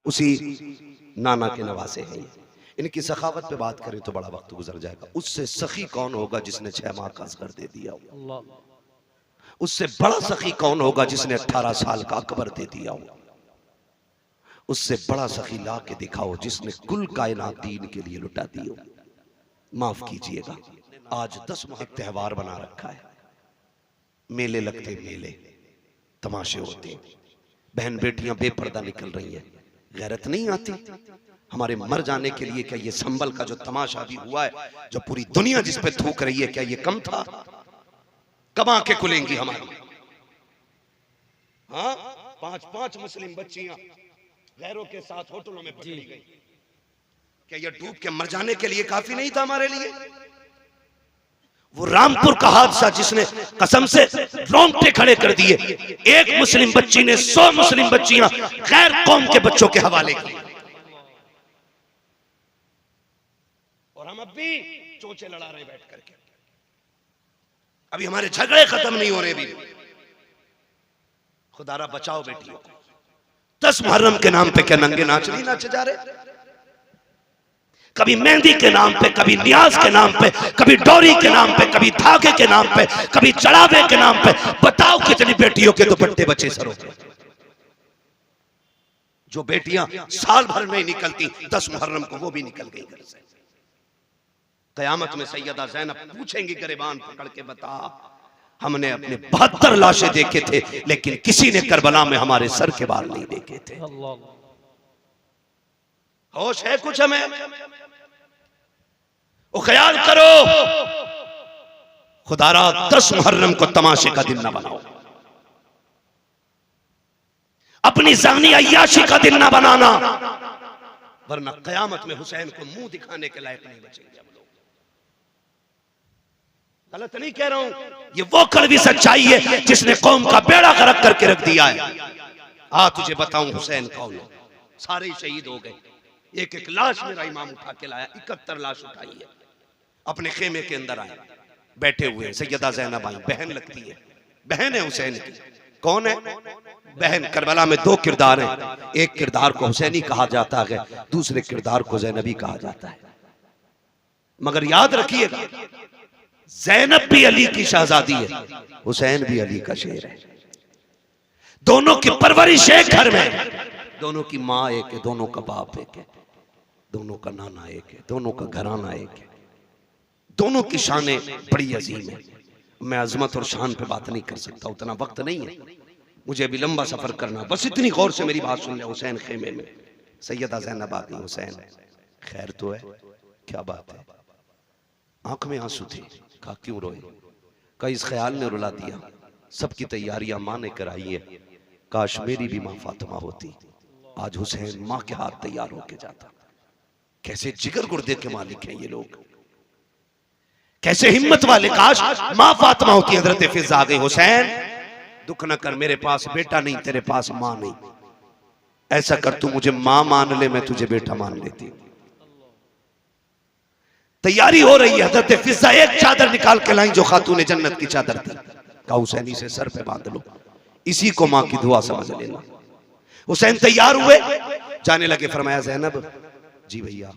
उसी नाना के नवासे हैं। इनकी सखावत पे बात करें तो बड़ा वक्त गुजर जाएगा। उससे सखी कौन होगा जिसने 6 माह का असगर दे दिया हो? उससे बड़ा सखी कौन होगा जिसने 18 साल का अकबर दे दिया हो? उससे बड़ा सखी ला के दिखाओ जिसने कुल कायनात दीन के लिए लुटा दी हो। माफ कीजिएगा, आज 10 माह त्योहार बना रखा है, मेले लगते, मेले तमाशे होते, बहन बेटियां बेपर्दा निकल रही हैं। गैरत नहीं आती हमारे मर जाने के लिए? क्या ये संबल का जो तमाशा भी हुआ है, जो पूरी दुनिया जिस पे थूक रही है, क्या ये कम था? कब आंखें खुलेंगी हमारी? हाँ, 5-5 मुस्लिम बच्चियां गैरों के साथ होटलों में पकड़ी गई। क्या ये डूब के मर जाने के लिए काफी नहीं था हमारे लिए? वो रामपुर का हादसा जिसने कसम से रोंगटे खड़े कर दिए, एक मुस्लिम बच्ची ने 100 मुस्लिम बच्चियां गैर कौम के बच्चों के हवाले की, और हम अब भी चोचे लड़ा रहे बैठ करके। अभी हमारे झगड़े खत्म नहीं हो रहे भी। खुदारा बचाओ बेटियों को। 10 मुहर्रम के नाम पे क्या नंगे नाच नहीं नाचे जा रहे? कभी मेहंदी के नाम पे, कभी नियाज के नाम पे, कभी डोरी के नाम पे, कभी धागे के नाम पे, कभी चढ़ावे के नाम पे। बताओ कितनी बेटियों के दुपट्टे बचे सरों पे? जो बेटियां साल भर में निकलती, 10 मुहर्रम को वो भी निकल गई घर से। कयामत में सैयदा ज़ैनब पूछेंगी गिरबान पकड़ के, बता हमने अपने 72 लाशें देखे थे, लेकिन किसी ने करबला में हमारे सर के बाल नहीं देखे थे। होश है कुछ हमें? वो ख्याल करो, खुदारा 10 मुहर्रम को तमाशे का दिन ना बनाओ, अपनी जानी अय्याशी का दिन ना बनाना, वरना कयामत में हुसैन को मुंह दिखाने के लायक नहीं बचेंगे हम लोग। गलत नहीं कह रहा हूं, ये वो कड़वी सच्चाई है जिसने कौम का बेड़ा गर्क करके रख दिया है। तुझे बताऊं हुसैन कौन है? सारे ही शहीद हो गए, एक एक लाश मेरा इमाम उठा के लाया, 71 लाश उठाई है, अपने खेमे के अंदर आए, बैठे हुए हैं। सैयदा ज़ैनब आई, बहन लगती है, बहन है हुसैन की। कौन है बहन? करबला में 2 किरदार हैं, एक किरदार को हुसैनी कहा जाता है, दूसरे किरदार को ज़ैनबी कहा जाता है। मगर याद रखिएगा, ज़ैनब भी अली की शहजादी है, हुसैन भी अली का शेर है। दोनों की परवरिश एक घर में, दोनों की माँ एक है, दोनों का बाप एक है, दोनों का नाना एक है, दोनों का घराना एक है, दोनों की शानें बड़ी अजीम है। मैं अजमत और शान पे बात नहीं कर सकता, उतना वक्त नहीं है, मुझे अभी लंबा सफर करना। बस इतनी गौर से मेरी बात सुन ले। हुसैन खेमे में, सैयदा ज़ैनब आ गई। हुसैन खैर तो है? क्या बात है? आंख में आंसू थे। कहा क्यों रोए? कहा इस ख्याल ने रुला दिया, सबकी तैयारियां मां ने कराई है, काश मेरी भी मां फातिमा होती, आज हुसैन मां के हाथ तैयार होके जाता। कैसे जिगर गुर्दे के मालिक हैं ये लोग, कैसे हिम्मत वाले। काश मां फातिमा होती। हजरत फिजा आ गई, हुसैन दुख न कर, मेरे पास बेटा नहीं, तेरे पास मां नहीं, ऐसा कर तू मुझे मां मान ले, मैं तुझे बेटा मान लेती हूं। तैयारी हो रही है। हजरत फिजा एक चादर निकाल के लाई जो खातून जन्नत की चादर थी। कहा हुसैन इसे सर पे बांध लो, इसी को मां की दुआ समझ लेना। हुसैन तैयार हुए, जाने लगे। फरमाया ज़ैनब जी भैया,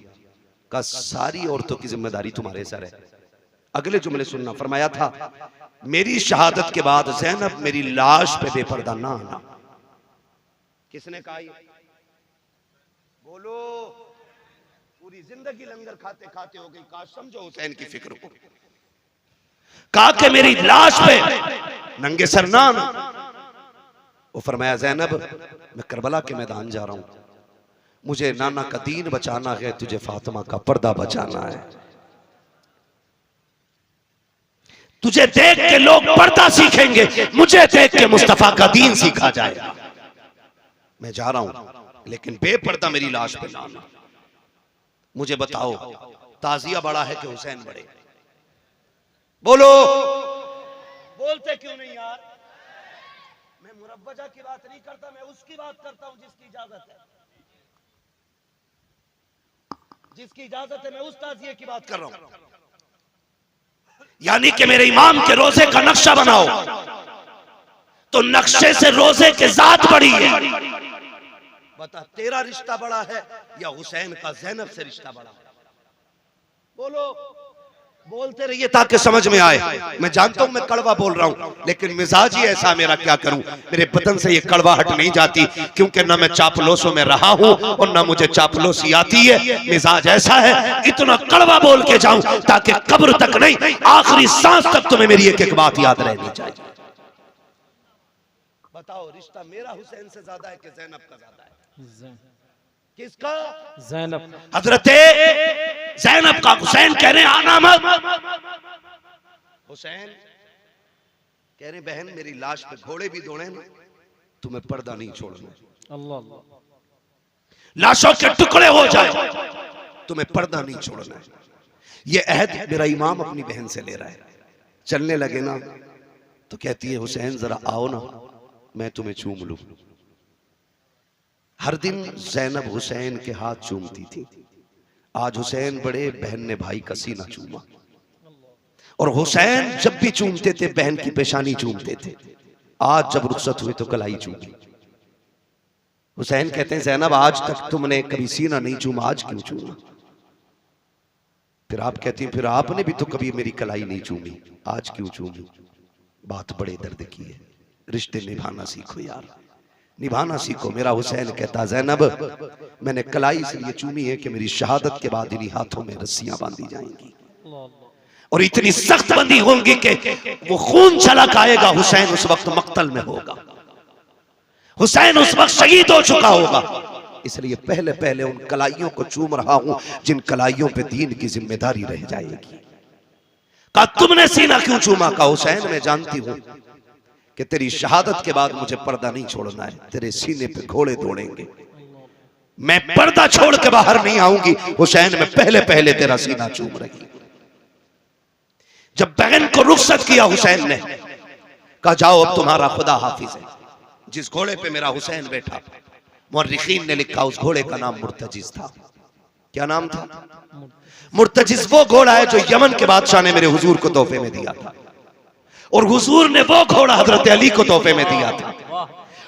का सारी औरतों की जिम्मेदारी तुम्हारे सर है। अगले जुमले सुनना। फरमाया था मेरी शहादत के बाद ज़ैनब मेरी लाश पे बेपर्दा ना आना। किसने कहा ये? बोलो। पूरी जिंदगी लंगर खाते खाते हो गई, काश समझो हुसैन की फिक्र को। कहा कि मेरी लाश पे नंगे सर ना आना। वो फरमाया ज़ैनब मैं करबला के मैदान जा रहा हूं, मुझे नाना का दीन बचाना है, तुझे फातिमा का पर्दा बचाना है। तुझे देख के लोग पर्दा सीखेंगे, मुझे देख के मुस्तफा का दीन सीखा जाएगा। मैं जा रहा हूं, लेकिन बेपर्दा मेरी लाश पे लाना। मुझे बताओ ताजिया बड़ा है कि हुसैन बड़े? बोलो। बोलते क्यों नहीं यार? मैं मुरब्बजा की बात नहीं करता, मैं उसकी बात करता हूं जिसकी इजाजत है। जिसकी इजाजत है मैं उस ताजिए की बात कर रहा हूं। यानी कि मेरे इमाम के रोजे का नक्शा बनाओ तो नक्शे से रोजे के जात बड़ी है। बता तेरा रिश्ता बड़ा है या हुसैन का ज़ैनब से रिश्ता बड़ा है? बोलो, बोलते रहिए ताकि समझ में आए। मैं जानता हूं मैं कड़वा बोल रहा हूं, लेकिन मिजाज ही ऐसा मेरा, क्या करूं, मेरे बदन से ये कड़वाहट नहीं जाती, क्योंकि ना मैं चापलूसों में रहा हूं और ना मुझे चापलूसी आती है। मिजाज ऐसा है, इतना कड़वा बोल के जाऊं ताकि कब्र तक नहीं, आखिरी सांस तक तुम्हें मेरी एक एक बात याद रहनी चाहिए। बताओ, रिश्ता मेरा हुसैन से ज्यादा है कि ज़ैनब का ज्यादा है? किसका? ज़ैनब। हजरते ज़ैनब का। हुसैन कह रहे आना मत। हुसैन कह रहे बहन मेरी लाश पे घोड़े भी दौड़े ना, तुम्हें पर्दा नहीं छोड़ना। अल्लाह। लाशों के टुकड़े हो जाए, तुम्हें पर्दा नहीं छोड़ना है। ये अहद मेरा इमाम अपनी बहन से ले रहा है। चलने लगे ना तो कहती है हुसैन जरा आओ ना, मैं तुम्हें चूम लूं। हर दिन ज़ैनब हुसैन के हाथ चूमती थी। आज हुसैन बड़े, बहन ने भाई का सीना चूमा। और हुसैन जब भी चूमते थे बहन की पेशानी चूमते थे। आज जब रुखसत हुई तो कलाई चूमी। हुसैन कहते हैं ज़ैनब आज तक तुमने कभी सीना नहीं चूमा, आज क्यों चूमा? फिर आप कहती हैं फिर आपने भी तो कभी मेरी कलाई नहीं चूमी, आज क्यों चूमी? बात बड़े दर्द की है। रिश्ते निभाना सीखो यार, निभाना सीखो। मेरा हुसैन कहता ज़ैनब मैंने कलाई इसलिए चूमी है कि मेरी शहादत के बाद इन्हीं हाथों में रस्सियां बांधी जाएंगी और इतनी सख्त बंदी होंगी कि वो खून छलक आएगा। हुसैन उस वक्त मक्तल में होगा, हुसैन उस वक्त शहीद हो चुका होगा। इसलिए पहले पहले उन कलाइयों को चूम रहा हूं जिन कलाइयों पे दीन की जिम्मेदारी रह जाएगी। कहा तुमने सीना क्यों चूमा? का हुसैन मैं जानती हूं कि तेरी शहादत के बाद मुझे पर्दा नहीं छोड़ना है, तेरे सीने पे घोड़े दौड़ेंगे, मैं पर्दा छोड़ के बाहर नहीं आऊंगी। हुसैन मैं पहले पहले तेरा सीना चूम रही। जब बहन को रुखसत किया हुसैन ने कहा जाओ अब तुम्हारा खुदा हाफिज है। जिस घोड़े पे मेरा हुसैन बैठा, मुर्रिखीन ने लिखा उस घोड़े का नाम मुर्तजिज था। क्या नाम था? मुर्तजिज वो घोड़ा है जो यमन के बादशाह ने मेरे हुजूर को तोहफे में दिया था, और हुजूर ने वो घोड़ा हजरत अली को तोहफे में दिया था।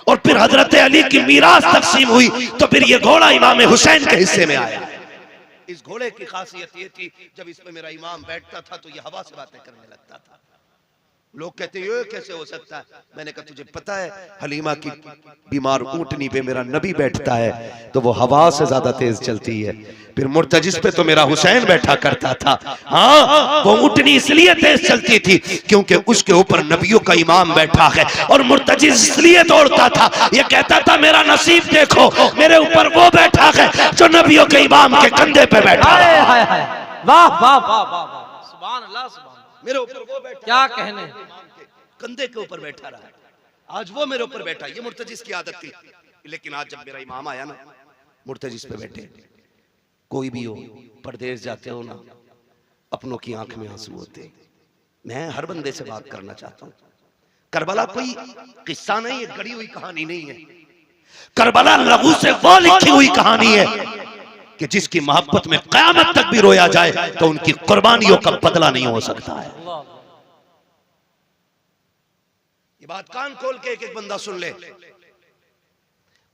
और फिर हजरत अली की मीरास तकसीम हुई तो फिर ये घोड़ा इमाम हुसैन के हिस्से में आया। इस घोड़े की खासियत ये थी जब इसमें मेरा इमाम बैठता था तो ये हवा से बातें करने लगता था। लोग कहते ये कैसे हो सकता है? मैंने कहा तुझे पता है हलीमा की बीमार ऊंटनी पे मेरा नबी बैठता है तो वो हवा से ज्यादा तेज चलती है। फिर मुर्तजिस पे तो मेरा हुसैन बैठा करता था। हाँ, वो ऊंटनी इसलिए तेज चलती थी क्योंकि उसके ऊपर नबियों का इमाम बैठा है, और मुर्तजिस इसलिए दौड़ता था, ये कहता था मेरा नसीब देखो, मेरे ऊपर वो बैठा है जो नबियों के इमाम के कंधे पे बैठा है। वाह वाह वाह वाह, सुभान अल्लाह, सुभान। मेरे ऊपर वो बैठा, क्या कहने, कंधे के ऊपर बैठा रहा। आज वो मेरे ऊपर बैठा, ये मुर्तजिस की आदत थी। लेकिन आज जब मेरा इमाम आया ना, मुर्तजिस पे बैठे। कोई भी हो, परदेश जाते हो ना, अपनों की आंख में आंसू होते। मैं हर बंदे से बात करना चाहता हूं। करबला कोई किस्सा नहीं है, गढ़ी हुई कहानी नहीं है। करबला लहू से वो लिखी हुई कहानी है कि जिसकी मोहब्बत में क़यामत तक भी रोया जाए तो उनकी कुर्बानियों का बदला नहीं हो सकता है। ये बात कान खोल के एक एक बंदा सुन ले।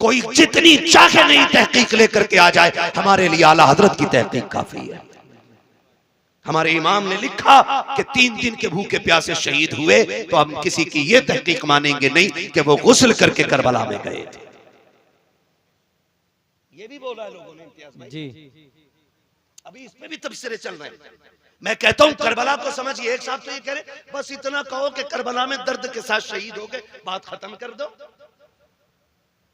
कोई जितनी चाहे नहीं तहकीक लेकर के आ जाए, हमारे लिए आला हजरत की तहकीक काफी है। हमारे इमाम ने लिखा कि 3 दिन के भूखे प्यासे शहीद हुए तो हम किसी की ये तहकीक मानेंगे नहीं कि वो गुस्ल करके करबला में गए थे। ये भी बोला है लोगों ने इम्तियाज भाई जी। अभी इसमें भी तबसरे चल रहे हैं। मैं कहता हूं करबला को समझिए। एक साहब तो ये कह रहे बस इतना कहो कि करबला में दर्द के साथ शहीद हो गए, बात खत्म कर दो।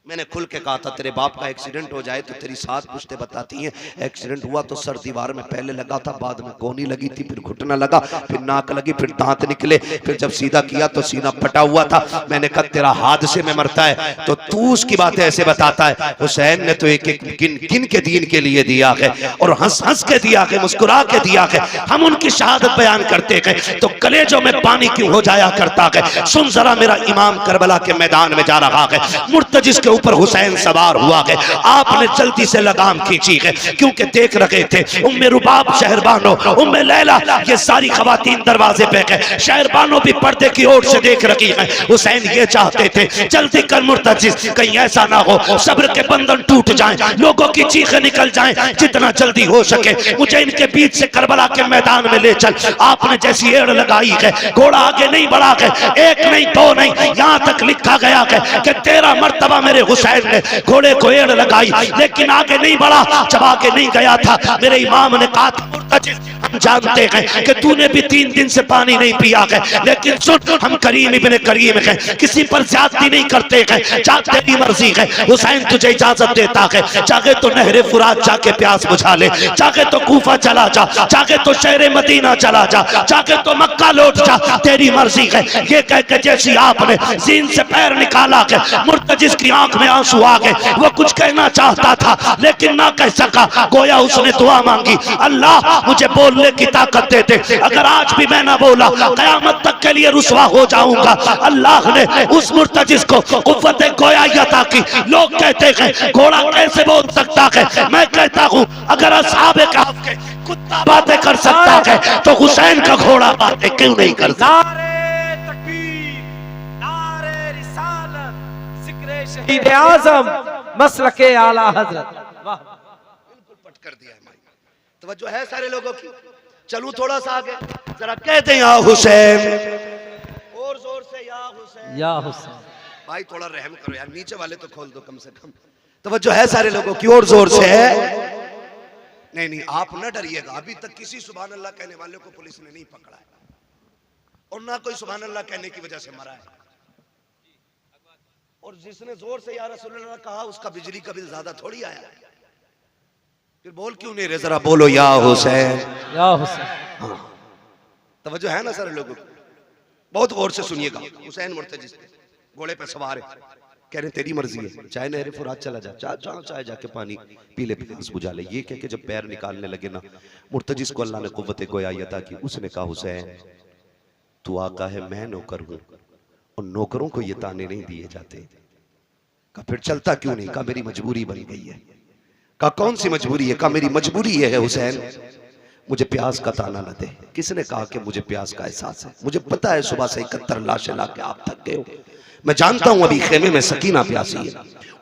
मैंने खुल के कहा था तेरे बाप का एक्सीडेंट हो जाए तो तेरी 7 पुश्तें बताती हैं एक्सीडेंट हुआ तो सर दीवार में पहले लगा था, बाद में कोहनी लगी थी, फिर घुटना लगा, फिर नाक लगी, फिर दांत निकले, फिर जब सीधा किया तो सीना फटा हुआ था। मैंने कहा तेरा हादसे में मरता है तो तू उसकी बातें ऐसे बताता है। हुसैन ने तो एक एक किन के दीन के लिए दिया है और हंस हंस के दिया है, मुस्कुरा के दिया है। हम उनकी शहादत बयान करते हैं तो कलेजों में पानी क्यों हो जाया करता है। सुन जरा, मेरा इमाम करबला के मैदान में जा रहा है, मुर्तजिस के ऊपर हुसैन सवार हुआ है। आपने जल्दी से लगाम खींची है, क्योंकि देख रहे थे उम्मे रुबाब शहरबानो, उम्मे लैला, ये सारी खवातीन दरवाजे पे है। शहरबानो भी पर्दे की ओर से देख रही है। हुसैन ये चाहते थे जल्दी कर मुर्तजिज, कहीं ऐसा ना हो सब्र के बंधन टूट जाएं, लोगों की चीखें निकल जाएं, जितना जल्दी हो सके मुझे इनके बीच से करबला के मैदान में ले चल। आपने जैसी एड़ लगाई है, घोड़ा आगे नहीं बढ़ा है, एक नहीं दो नहीं, यहाँ तक लिखा गया है कि 13 मर्तबा मेरे हुसैन ने घोड़े को एड़ लगाई, लेकिन आगे नहीं बढ़ा। जब आगे नहीं गया था, मेरे इमाम ने कहा था मुर्तजिज हम जानते हैं कि तूने भी 3 दिन से पानी नहीं पिया है, लेकिन सुन हम करीम इब्ने करीम हैं, किसी पर ज्यादती नहीं करते हैं, चाहे तेरी मर्जी है। हुसैन तुझे इजाजत देता है, चाहे तो नहरे फुरात जाके प्यास बुझा ले, चाहे तो कूफा चला जा, चाहे तो शहर मदीना चला जा, चाहे तो मक्का लौट जा, तेरी मर्जी है। ये कह के जैसी आपने जीन से पैर निकाला है, मुर्तजिज की आंख में आंसू आ गए। वो कुछ कहना चाहता था लेकिन ना कह सका। गोया उसने दुआ मांगी, अल्लाह मुझे बोलने की ताकत दे दे, अगर आज भी मैं ना बोला कयामत तक के लिए रुसवा हो जाऊंगा। अल्लाह ने उस मुर्तजिज को कुव्वत गोयाई अता की। लोग कहते हैं घोड़ा कैसे बोल सकता है, मैं कहता हूँ अगर असहाबे कहफ के कुत्ता बातें कर सकता है तो हुसैन का घोड़ा बातें क्यों नहीं कर सकता। नारे तकबीर, नारे रिसालत, जिक्र शहीद आज़म, मसलके आला हजरत। वाह, बिल्कुल पट कर दिया भाई। तवज्जो है सारे लोगों की। चलूं थोड़ा सा आगे, जरा कहते हैं या हुसैन, और जोर से या हुसैन। या हुसैन भाई थोड़ा रहम करो यार, नीचे वाले तो खोल दो कम से कम। तवज्जो है सारे लोगों की, और जोर से है। नहीं नहीं आप न डरिएगा, अभी तक किसी सुभान अल्लाह कहने वाले को पुलिस ने नहीं पकड़ा है, और ना कोई सुभान अल्लाह कहने की वजह से मरा है। और जिसने जोर से या रसूलुल्लाह कहा उसका बिजली का बिल ज्यादा थोड़ी आया। फिर बोल क्यों नहीं रहे, जरा बोलो या हुसैन। या हुसैन। हाँ तवज्जो है ना सारे लोगों को, बहुत गौर से सुनिएगा। हुसैन मुर्तजिज घोड़े पे सवार है, कह रहे तेरी मर्जी है, चाहे नहरे फुरात चला जा, चाहे जाके पानी पी ले, प्यास बुझा ले। ये कह के जब पैर निकालने लगे ना, मुर्तजिज को अल्लाह ने कुव्वत गोयाई अता की। उसने कहा हुसैन तू आका है, मैं नौकर हूं, और नौकरों को ये ताने नहीं दिए जाते। कहा फिर चलता क्यों नहीं? कहा मेरी मजबूरी बन गई है। कहा कौन सी मजबूरी है? कहा मेरी मजबूरी ये है हुसैन, मुझे प्यास का ताना न दे। किसने कहा कि मुझे प्यास का एहसास है? मुझे पता है सुबह से 71 लाशें लाके आप थक गए हो। मैं जानता हूं अभी खेमे में सकीना प्यासी है,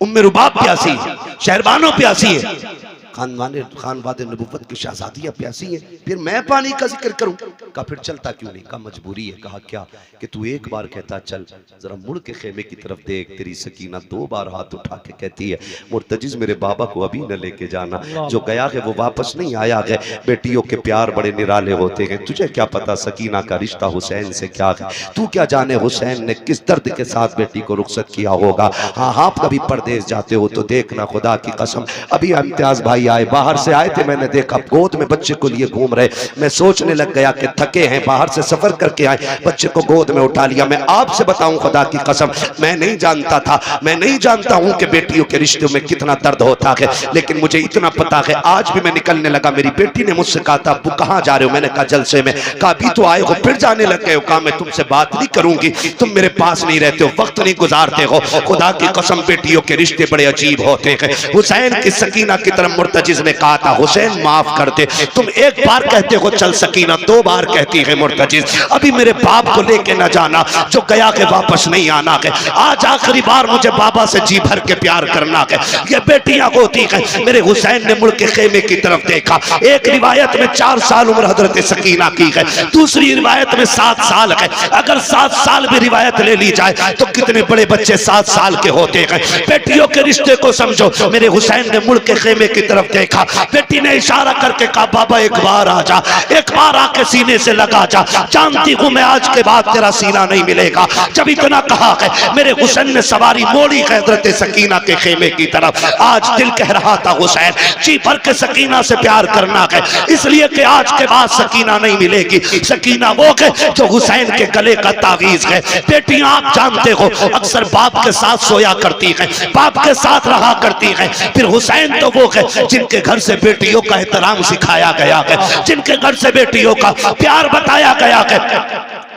उम्मे रुबाब प्यासी है, शहरबानो प्यासी है, खानवादे नबुव्वत की शहजादियां प्यासी हैं, फिर मैं पानी का जिक्र करूं? कहा फिर चलता क्यों नहीं? कहा मजबूरी है। कहा क्या? कि तू एक बार कहता चल, जरा मुड़ के खेमे की तरफ देख, तेरी सकीना 2 बार हाथ उठा के कहती है मुर्तजिज मेरे बाबा को अभी न लेके जाना, जो गया है वो वापस नहीं आया है। बेटियों के प्यार बड़े निराले होते हैं, तुझे क्या पता सकीना का रिश्ता हुसैन से क्या है? तू क्या जाने हुसैन ने किस दर्द के साथ बेटी को रुखसत किया होगा। हाँ आप कभी परदेश जाते हो तो देखना, खुदा की कसम अभी इम्तियाज भाई आए, बाहर से आए थे, मैंने देखा गोद में बच्चे को लिए घूम रहे। मैं सोचने लग गया कि थके हैं, बाहर से सफर करके आए, बच्चे को गोद में उठा लिया। मैं आपसे बताऊं खुदा की कसम, मैं नहीं जानता था, मैं नहीं जानता हूं कि बेटियों के रिश्तों में कितना दर्द होता है, लेकिन मुझे इतना पता है। आज भी मैं निकलने लगा, मेरी बेटी ने मुझसे कहा था अब्बू कहां जा रहे हो? मैंने कहा जलसे में। कहा अभी तो आए हो फिर जाने लग गए हो? कहा मैं तुमसे बात नहीं करूंगी, तुम मेरे पास नहीं रहते हो, वक्त नहीं गुजारते हो। खुदा की कसम बेटियों के रिश्ते बड़े अजीब होते हैं। हुसैन की सकीना की तरफ मुर्तजिज ने कहा था हुसैन माफ कर दे, तुम एक बार कहते हो चल सकीना, 2 बार कहती है मुर्तजिज। अभी मेरे बाप को लेके न जाना, जो गया के वापस नहीं आना है। आज आखिरी बार मुझे बाबा से जी भर के प्यार करना है। ये बेटियां होती है। मेरे हुसैन ने मुड़ के खेमे की तरफ देखा। एक रिवायत में 4 साल उम्र हजरत सकीना की है, दूसरी रिवायत में 7 साल है। अगर 7 साल भी रिवायत ले ली जाए तो कितने बड़े बच्चे 7 साल के होते हैं। बेटियों के रिश्ते को समझो। मेरे हुसैन ने मुड़ के खेमे की तरफ देखा, बेटी ने इशारा करके कहा बाबा एक बार आ जा, एक बार आके सीने से लगा जा, जानती हूं मैं आज के बाद तेरा सीना नहीं मिलेगा। जब इतना कहा है मेरे हुसैन ने सवारी मोड़ी हजरत सकीना के खेमे की तरफ। आज दिल कह रहा था हुसैन जी भर के सकीना से प्यार करना है, इसलिए कि आज के बाद सकीना नहीं मिलेगी। सकीना वो है जो हुसैन के गले का तावीज है। बेटियां आप जानते हो अक्सर बाप के साथ सोया करती हैं, बाप के साथ रहा करती हैं। फिर हुसैन तो वो है जिनके घर से बेटियों का एहतराम सिखाया गया है, जिनके घर से बेटियों का प्यार बताया गया है।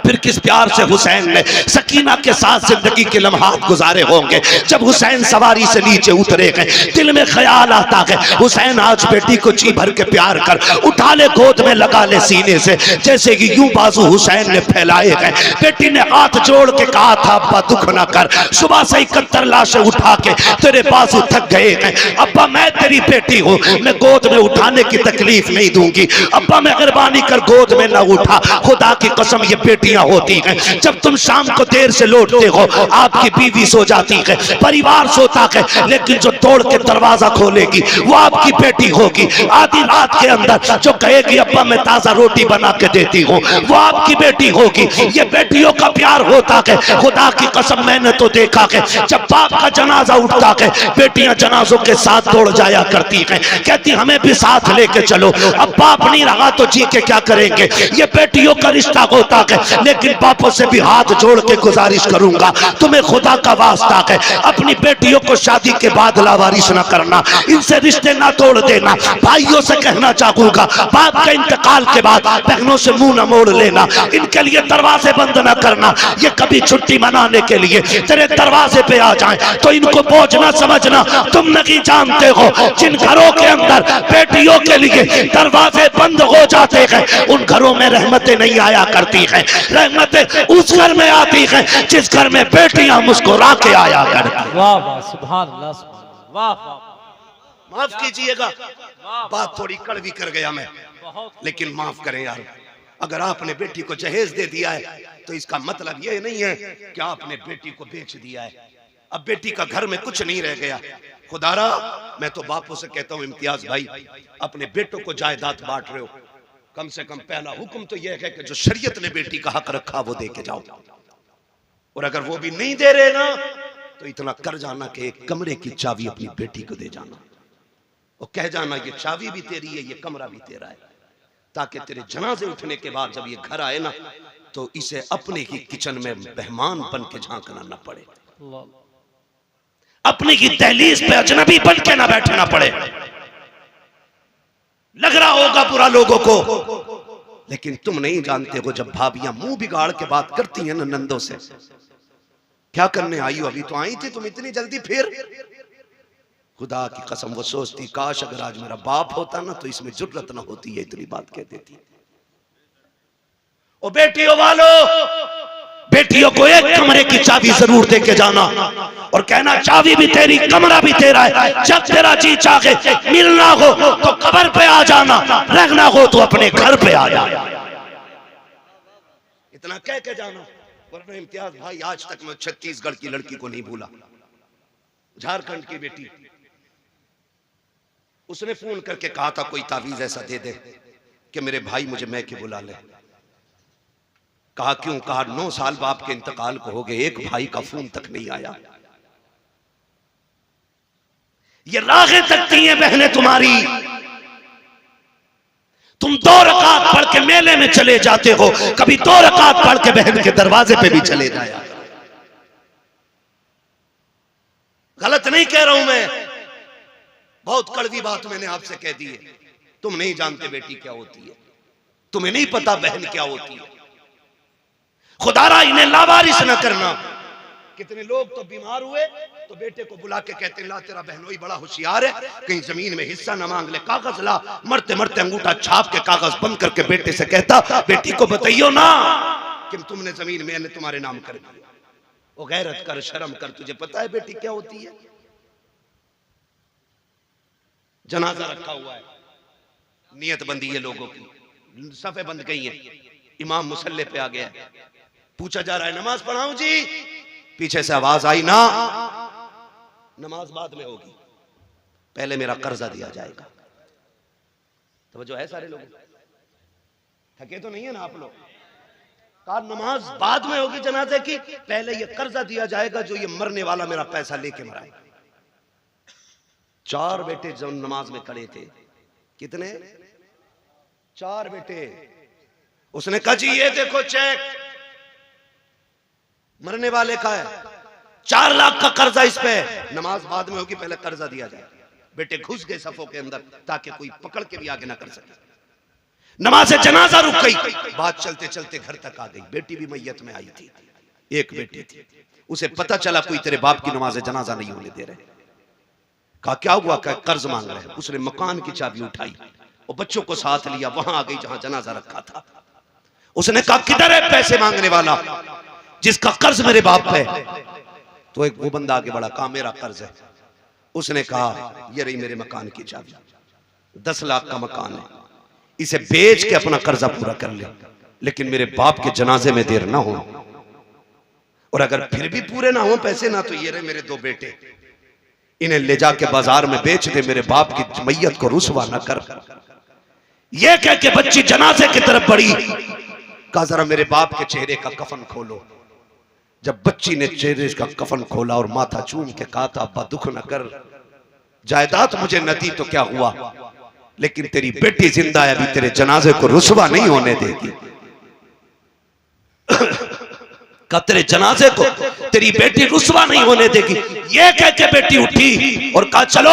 फिर किस प्यार से हुसैन ने सकीना के साथ जिंदगी के लम्हात गुजारे होंगे। जब हुसैन सवारी से नीचे उतरे गए, दिल में ख्याल आता है हुसैन आज बेटी को जी भर के प्यार कर उठा ले, गोद में लगा ले सीने से, जैसे कि यूं बाजू हुसैन ने फैलाए गए। बेटी ने हाथ जोड़ के कहा था अब्बा दुख ना कर, सुबह से 71 लाशें उठा के तेरे बाजू थक गए हैं। अब्बा मैं तेरी बेटी हूँ, मैं गोद में उठाने की तकलीफ नहीं दूंगी। अब्बा मेहरबानी कर गोद में ना उठा, खुदा की कसम ये बेटियां होती हैं। जब तुम शाम को देर से लौटते हो, आपकी बीवी सो जाती है, परिवार सोता है, लेकिन जो तोड़ के दरवाजा खोलेगी वो आपकी बेटी होगी। आधी रात के अंदर जो कहेगी अब्बा मैं ताजा रोटी बना के देती हूँ, वो आपकी बेटी होगी। ये बेटियों का प्यार होता है। खुदा की कसम मैंने तो देखा है जब बाप का जनाजा उठता है, बेटियां जनाजों के साथ दौड़ जाया करती हैं, कहती हमें भी साथ लेके चलो। अब बाप नहीं रहा तो जी के क्या करेंगे। ये बेटियों का रिश्ता होता है। लेकिन बापों से भी हाथ जोड़ के गुजारिश करूंगा, तुम्हें खुदा का वास्ता है अपनी बेटियों को शादी के बाद लावारिस ना करना, इनसे रिश्ते ना तोड़ देना। भाइयों से कहना चाहूंगा बाप के इंतकाल के बाद बहनों से मुंह न मोड़ लेना, इनके लिए दरवाजे बंद ना करना। ये कभी छुट्टी मनाने के लिए तेरे दरवाजे पे आ जाएं तो इनको बोझ ना समझना। तुम नहीं जानते हो जिन घरों के अंदर बेटियों के लिए दरवाजे बंद हो जाते हैं, उन घरों में रहमतें नहीं आया करती हैं। रहमतें उस घर में आती हैं जिस घर में बेटियां मुस्कुरा के आया करती। वाह वाह सुभान अल्लाह, वाह वाह। माफ कीजिएगा बात थोड़ी कड़वी कर गया मैं, लेकिन माफ करें यार। अगर आपने बेटी को जहेज दे दिया है तो इसका मतलब यह नहीं है कि आपने बेटी को बेच दिया है। अब बेटी का घर में कुछ नहीं रह गया। खुदारा मैं तो बापों से कहता हूं इम्तियाज भाई, अपने बेटों को जायदाद बांट रहे हो, कम से कम पहला हुक्म तो यह है कि जो शरीयत ने बेटी का हक रखा वो दे के जाओ। और अगर वो भी नहीं दे रहे ना तो इतना कर जाना कि एक कमरे की चाबी अपनी बेटी को दे जाना और कह जाना ये चाबी भी तेरी है, ये कमरा भी तेरा है, ताकि तेरे जनाजे उठने के बाद जब ये घर आए ना तो इसे अपने ही किचन में मेहमान बन के झांकना ना पड़े, अपने की दहलीज पे अजनबी बन के ना बैठना पड़े। लग रहा होगा बुरा लोगों को, लेकिन तुम नहीं जानते हो जब भाभियां मुंह बिगाड़ के बात करती हैं ना नंदों से, क्या करने आई हो, अभी तो आई थी तुम इतनी जल्दी फिर। खुदा की कसम वो सोचती काश अगर आज मेरा बाप होता ना तो इसमें जुर्रत ना होती है इतनी बात कह देती। ओ बेटियों वालों, बेटियों को एक कमरे की चाबी जरूर दे के जाना और कहना चाबी भी तेरी कमरा भी तेरा है। जब तेरा जी चाहे मिलना हो तो कब्र पे आ जाना, रहना हो तो अपने घर पे आ जाना। इतना कह के जाना, वरना इम्तियाज भाई आज तक मैं छत्तीसगढ़ की लड़की को नहीं भूला, झारखंड की बेटी, उसने फोन करके कहा था कोई तावीज ऐसा दे दे कि मेरे भाई मुझे मैके बुला ले। कहा क्यों? कहा 9 साल बाप के इंतकाल को हो गए, एक भाई का फोन तक नहीं आया। ये रागें तकती हैं बहनें तुम्हारी, तुम 2 रकात पढ़ के मेले में चले जाते हो, कभी 2 रकात पढ़ के बहन के दरवाजे पे भी चले जाया। गलत नहीं कह रहा हूं मैं, बहुत कड़वी बात मैंने आपसे कह दी है। तुम नहीं जानते बेटी क्या होती है, तुम्हें नहीं पता बहन क्या होती है। खुदारा इन्हें लावारिस न करना। कितने लोग तो बीमार हुए तो बेटे को बुला के कहते हैं ला तेरा बहनोई बड़ा होशियार है, कहीं जमीन में हिस्सा न मांग ले, कागज ला। मरते मरते अंगूठा छाप के कागज बंद करके बेटे से कहता बेटी को बताइयो ना कि तुमने जमीन मैंने तुम्हारे नाम कर दिया। वो गैरत कर, शर्म कर, तुझे पता है बेटी क्या होती है। जनाजा रखा हुआ है, नियत बंदी है लोगों की, सफे बंद गई है, इमाम मुसल्ले पे आ गया, पूछा जा रहा है नमाज पढ़ाऊं जी, पीछे से आवाज आई ना नमाज बाद में होगी, पहले मेरा कर्जा दिया जाएगा। तो जो है सारे लोग थके तो नहीं है ना आप लोग। कहा नमाज बाद में होगी जनाजे की, पहले ये कर्जा दिया जाएगा जो ये मरने वाला मेरा पैसा लेके मरा है। 4 बेटे जो नमाज में खड़े थे, कितने? 4 बेटे। उसने कहा जी ये देखो चेक मरने वाले का है, 4 लाख का कर्जा इस पे, नमाज बाद में होगी पहले कर्जा दिया जाए। बेटे घुस गए सफों के अंदर ताकि कोई पकड़ के भी आगे ना कर सके। नमाज जनाजा रुक गई, बात चलते चलते घर तक आ गई। बेटी भी मैयत में आई थी, एक बेटी थी। उसे पता चला कोई तेरे बाप की नमाज जनाजा नहीं होने दे रहे। कहा क्या हुआ? कहा कर्ज मांग रहे हैं। उसने मकान की चाबी उठाई और बच्चों को साथ लिया, वहां आ गई जहां जनाजा रखा था। उसने कहा किधर है पैसे मांगने वाला जिसका कर्ज मेरे बाप पे? तो एक वो बंदा आगे बढ़ा, कहा मेरा कर्ज है। उसने कहा ये रही मेरे मकान की चाबी, 10 लाख का मकान है, इसे बेच के अपना कर्जा पूरा कर ले, लेकिन मेरे बाप के जनाजे में देर ना हो, और अगर फिर भी पूरे ना हो पैसे ना, तो ये रहे मेरे 2 बेटे, इन्हें ले जाके बाजार में बेच दे, मेरे बाप की मैयत को रुसवा न कर। ये कह के बच्ची जनाजे की तरफ बढ़ी। कहा जरा मेरे बाप के चेहरे का कफन खोलो। जब बच्ची ने चेहरे का कफन खोला और माथा चूम के कहा था अब्बा दुख न कर, जायदाद मुझे न दी तो क्या हुआ, लेकिन तेरी बेटी जिंदा है, अभी तेरे जनाजे को रुसवा नहीं होने देगी। का तेरे जनाजे को तेरी बेटी रुसवा नहीं होने देगी। ये कह के बेटी उठी और कहा चलो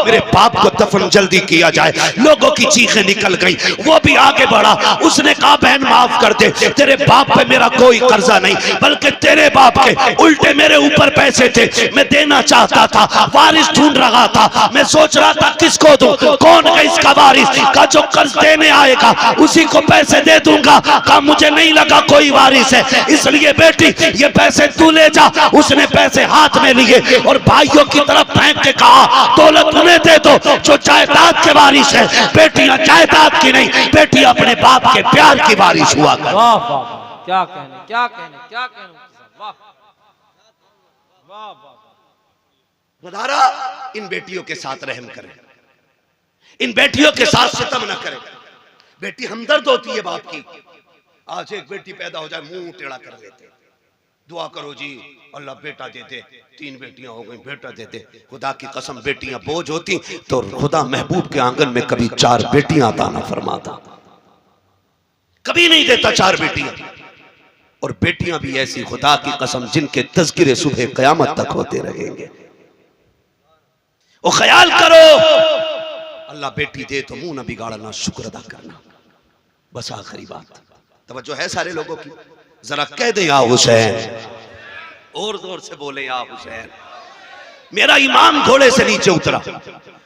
मेरे बाप को दफन जल्दी किया जाए। लोगों की चीखें निकल गई, वो भी आगे बढ़ा। उसने कहा बहन माफ कर दे, तेरे बाप पे मेरा कोई कर्जा नहीं, बल्कि तेरे बाप के उल्टे मेरे ऊपर पैसे थे, मैं देना चाहता था, वारिस ढूंढ रहा था, मैं सोच रहा था किसको दूं, कौन है इसका वारिस? का जो कर्ज देने आएगा उसी को पैसे दे दूंगा। का मुझे नहीं लगा कोई वारिस है, इसलिए बेटी ये पैसे तू ले जा। उसने पैसे हाथ में लिए और भाइयों की तरफ फेंक के कहा दौलत उन्हें दे दो जो जायदाद के वारिस है। बेटियां जायदाद की नहीं, बेटी अपने बाप के प्यार की वारिस हुआ कर। वाह वाह, क्या कहने, क्या कहने, क्या कहने, वाह वाह वाह। खुदारा इन बेटियों के साथ रहम करें, इन बेटियों के साथ सितम न करें। बेटी हमदर्द होती है बाप की। आज एक बेटी पैदा हो जाए मुंह टेढ़ा कर लेते, दुआ करो जी अल्लाह बेटा दे दे, 3 बेटियां हो गई बेटा दे दे। खुदा की कसम बेटियां बोझ होती तो खुदा महबूब के आंगन में कभी 4 बेटियां अता ना फरमाता, कभी नहीं देता 4 बेटियां। और बेटियां भी ऐसी खुदा की कसम जिनके तज़किरे सुबह क़यामत तक होते रहेंगे। और ख्याल करो अल्लाह बेटी दे तो मुंह न बिगाड़ना, शुक्र अदा करना। बस आखिरी बात, तवज्जो है सारे लोगों की, जरा कह दे या हुसैन, और जोर से बोले या हुसैन। मेरा इमाम घोड़े से नीचे उतरा,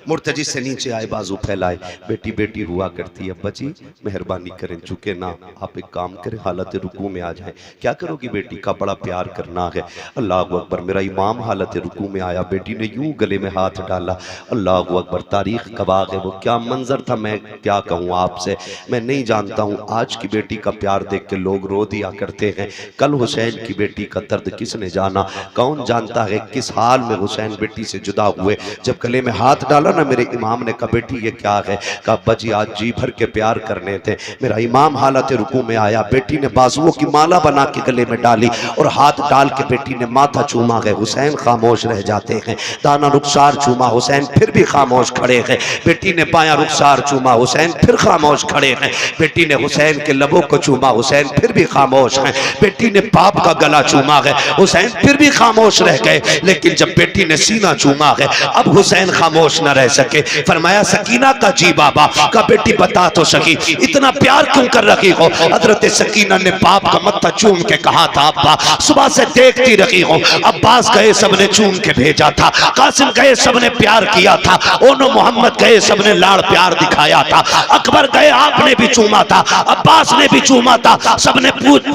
मुर्तजी से नीचे आए, बाजू फैलाए, बेटी बेटी हुआ करती है, अब्बा जी मेहरबानी करें, चुके ना आप एक काम करें, हालत रुकू में आ जाए। क्या करोगी बेटी का बड़ा प्यार करना है। अल्लाह अकबर। मेरा इमाम हालत रुकू में आया, बेटी ने यूं गले में हाथ डाला। अल्लाह अकबर। तारीख गवाह है, वो क्या मंजर था, मैं क्या कहूँ आपसे, मैं नहीं जानता हूँ। आज की बेटी का प्यार देख के लोग रो दिया करते हैं, कल हुसैन की बेटी का दर्द किसने जाना। कौन जानता है किस हाल में हुसैन बेटी से जुदा हुए। जब गले में हाथ डाला ना मेरे इमाम ने कहा बेटी ये क्या है। कहा अब्बा जी आज जी भर के प्यार करने थे। मेरा इमाम हालत रुकू में आया, बेटी ने बाजुओं की माला बना के गले में डाली और हाथ डाल के बेटी ने माथा चूमा है। हुसैन खामोश रह जाते हैं। दाना रुखसार चूमा, हुसैन फिर भी खामोश खड़े हैं। बेटी ने बायां रुखसार चूमा, हुसैन फिर खामोश खड़े हैं। बेटी ने हुसैन के लबों को चूमा, हुसैन फिर भी खामोश हैं। बेटी ने बाप का गला चूमा है, हुसैन फिर भी खामोश रह गए। लेकिन जब बेटी ने सीना चूमा है अब हुसैन खामोश न रह सके। फरमाया सकीना का जी बाबा का बेटी बता तो सकी इतना प्यार क्यों कर रही हो। हजरत सकीना ने बाप का मत्था चूम के कहा था अब्बा सुबह से देखती रही हो। अब्बास गए सबने चूम के भेजा था, कासिम गए सबने प्यार किया था, ओनो मोहम्मद गए सबने लाड़ प्यार दिखाया था, अकबर गए आपने भी चूमा था, अब्बास ने भी चूमा था, सबने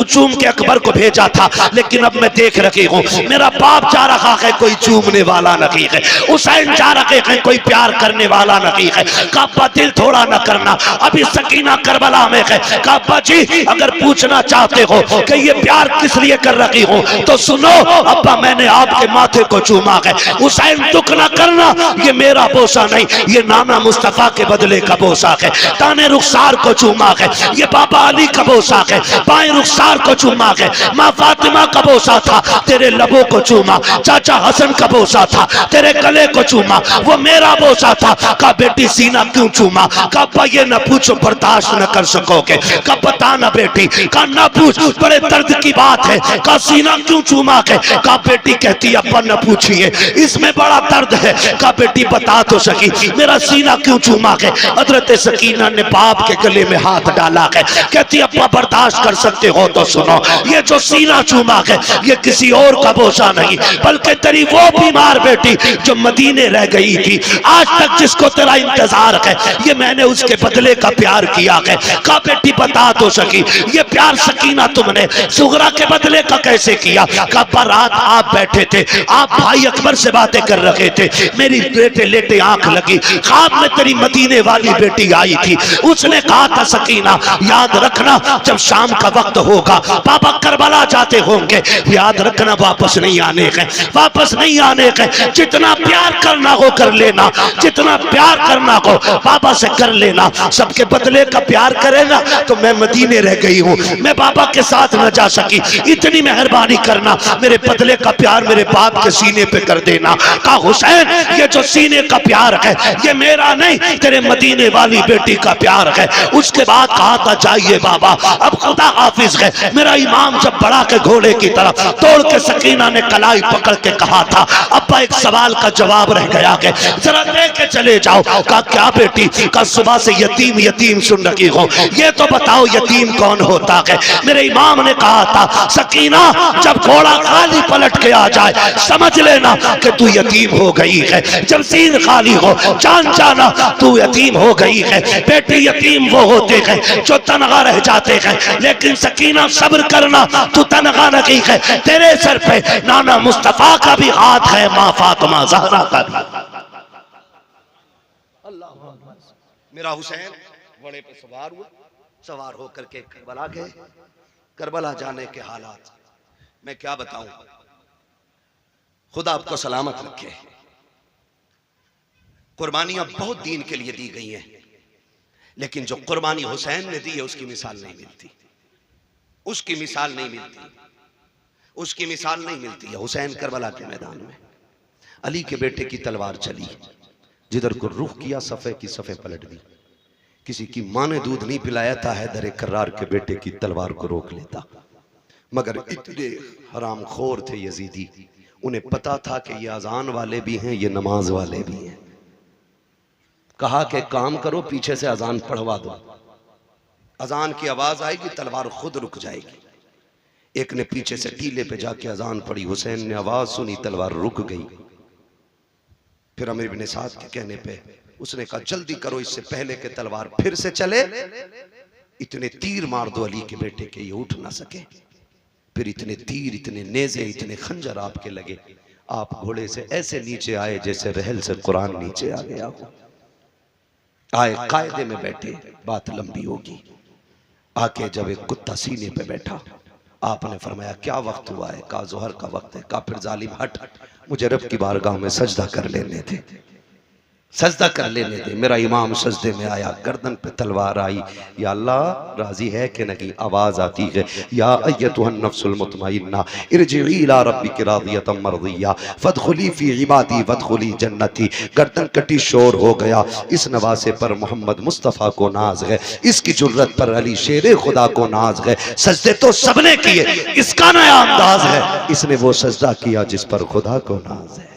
चूम के अकबर को भेजा था। लेकिन अब मैं देख रही हूँ मेरा बाप जा रहा है, कोई चूमने वाला नहीं है। हुसैन जा रहे हैं, कोई प्यार करने वाला नहीं है। काबा दिल थोड़ा न करना, अभी सकीना करबला में है। काबा जी अगर पूछना चाहते हो कि ये प्यार किस लिए कर रही हो तो सुनो अब्बा मैंने आपके माथे को चूमा है। हुसैन दुख न करना, ये मेरा बोसा नहीं, ये नाना मुस्तफा के बदले का बोसा है। ताने रुखसार को चूमा है, ये बाबा अली का बोसा है। बाएं रुखसार को चूमा है, माँ फातिमा का बोसा था, तेरे लबों को चूमा। चाचा हसन का बोसा बोसा था, तेरे गले को चूमा, वो मेरा बोसा था। कहा बेटी सीना क्यों चूमा? कहा ये न पूछो, बर्दाश्त न कर सकोगे। कहा बता ना बेटी। कहा ना पूछ, बड़े दर्द की बात है। कहा सीना क्यों चूमा के? कहा बेटी कहती अब्बा न पूछिए, इसमें बड़ा दर्द है। कहा बेटी बता तो सकी, मेरा सीना क्यों चूमा के? हजरत सकीना ने बाप के गले में हाथ डाला के कहती अब्बा बर्दाश्त कर सकते हो तो सुनो, ये जो सीना चूमा के ये किसी और का बोसा नहीं, बल्कि तेरी वो बीमार बेटी जो मदीने रह गई थी, आज तक जिसको तेरा इंतजार है, ये मैंने उसके बदले का प्यार किया है। कहा बेटी बता तो सकी, ये प्यार सकीना तुमने सुगरा के बदले का कैसे किया? कहा रात आप बैठे थे, आप भाई अकबर से बातें कर रहे थे, मेरी बेटे लेटे आंख लगी, ख्वाब में तेरी मदीने वाली बेटी आई थी, उसने कहा था सकीना याद रखना जब शाम का वक्त होगा पापा करबला जाते होंगे, याद रखना वापस नहीं आने के, वापस नहीं आने के, जितना प्यार करना हो कर लेना, जितना प्यार करना हो बाबा से कर लेना, सबके बदले का प्यार करे ना। तो मैं मदीने रह गई हूँ, मैं बाबा के साथ न जा सकी, इतनी मेहरबानी करना, मेरे बदले का प्यार मेरे बाप के सीने पे कर देना। कहा हुसैन ये जो सीने का प्यार है ये मेरा नहीं, तेरे मदीने वाली बेटी का प्यार है। उसके बाद कहा था जाइए बाबा, अब खुदा हाफिज है। मेरा इमाम जब बढ़ा के घोड़े की तरफ तोड़ के सकीना ने कलाई पकड़ के कहा था अब्बा एक सवाल का जवाब रह गया है, जरा दे के चले जाओ। कहा क्या बेटी? कहा सुबह से यतीम यतीम सुन रखी हो, ये तो बताओ यतीम कौन होता है? मेरे इमाम ने कहा था सकीना जब घोड़ा खाली पलट के आ जाए समझ लेना कि तू यतीम हो गई है, जब सीन खाली हो जान जाना तू यतीम हो गई है। बेटी यतीम वो होते हैं जो तनहा रह जाते हैं, लेकिन सकीना सब्र करना, तू तनहा नहीं है, तेरे सर पे नाना मुस्तफा का भी हाथ है, माँ फातिमा ज़हरा का भी। मेरा हुसैन घोड़े पे सवार हुआ, सवार होकर के करबला गए। करबला जाने के हालात मैं क्या बताऊं, खुदा आपको सलामत रखे। कुर्बानियां बहुत दीन के लिए दी गई हैं, लेकिन जो कुर्बानी हुसैन ने दी है उसकी मिसाल नहीं मिलती, उसकी मिसाल नहीं मिलती, उसकी मिसाल नहीं मिलती है। हुसैन करबला के मैदान में अली के बेटे की तलवार चली, जिधर को रुख किया सफ़े की सफ़े पलट दी। किसी की माँ ने दूध नहीं पिलाया था, हैदर कर्रार के बेटे की तलवार को रोक लेता, मगर इतने हराम खोर थे यजीदी, उन्हें पता था कि ये अजान वाले भी हैं, ये नमाज वाले भी हैं। कहा कि काम करो पीछे से अजान पढ़वा दो, अजान की आवाज आएगी तलवार खुद रुक जाएगी। एक ने पीछे से टीले पे जाके अजान पढ़ी, हुसैन ने आवाज सुनी, तलवार रुक गई। फिर अमीर इब्ने साद के कहने पे उसने कहा जल्दी करो इससे पहले के तलवार फिर से चले, इतने तीर मार दो अली के बेटे के ये उठ ना सके। फिर इतने तीर, इतने नेज़े, इतने खंजर आपके लगे, आप घोड़े से ऐसे नीचे आए जैसे रहल से कुरान नीचे आ गया हो। आए कायदे में बैठे, बात लंबी होगी। आके जब एक कुत्ता सीने पे बैठा, आपने फरमाया क्या वक्त हुआ है? कहा जोहर का वक्त है। कहा फिर जालिम हट, मुझे रब की बारगाह में सजदा कर लेने थे, सजदा कर लेने दे। मेरा इमाम सजदे में आया, गर्दन पे तलवार आई, या अल्लाह राजी है कि नहीं? आवाज आती है या अय्यतुहन नफ्सुल मुतमइन्ना इरजिई इला रब्बिकी रादियतम मर्दिया फदखुली फी इबादी वदखुली जन्नती। गर्दन कटी, शोर हो गया। इस नवासे पर मोहम्मद मुस्तफ़ा को नाज है, इसकी जुर्रत पर अली शेरे खुदा को नाज है। सजदे तो सबने किए, इसका नया अंदाज है, इसने वो सजदा किया जिस पर खुदा को नाज है।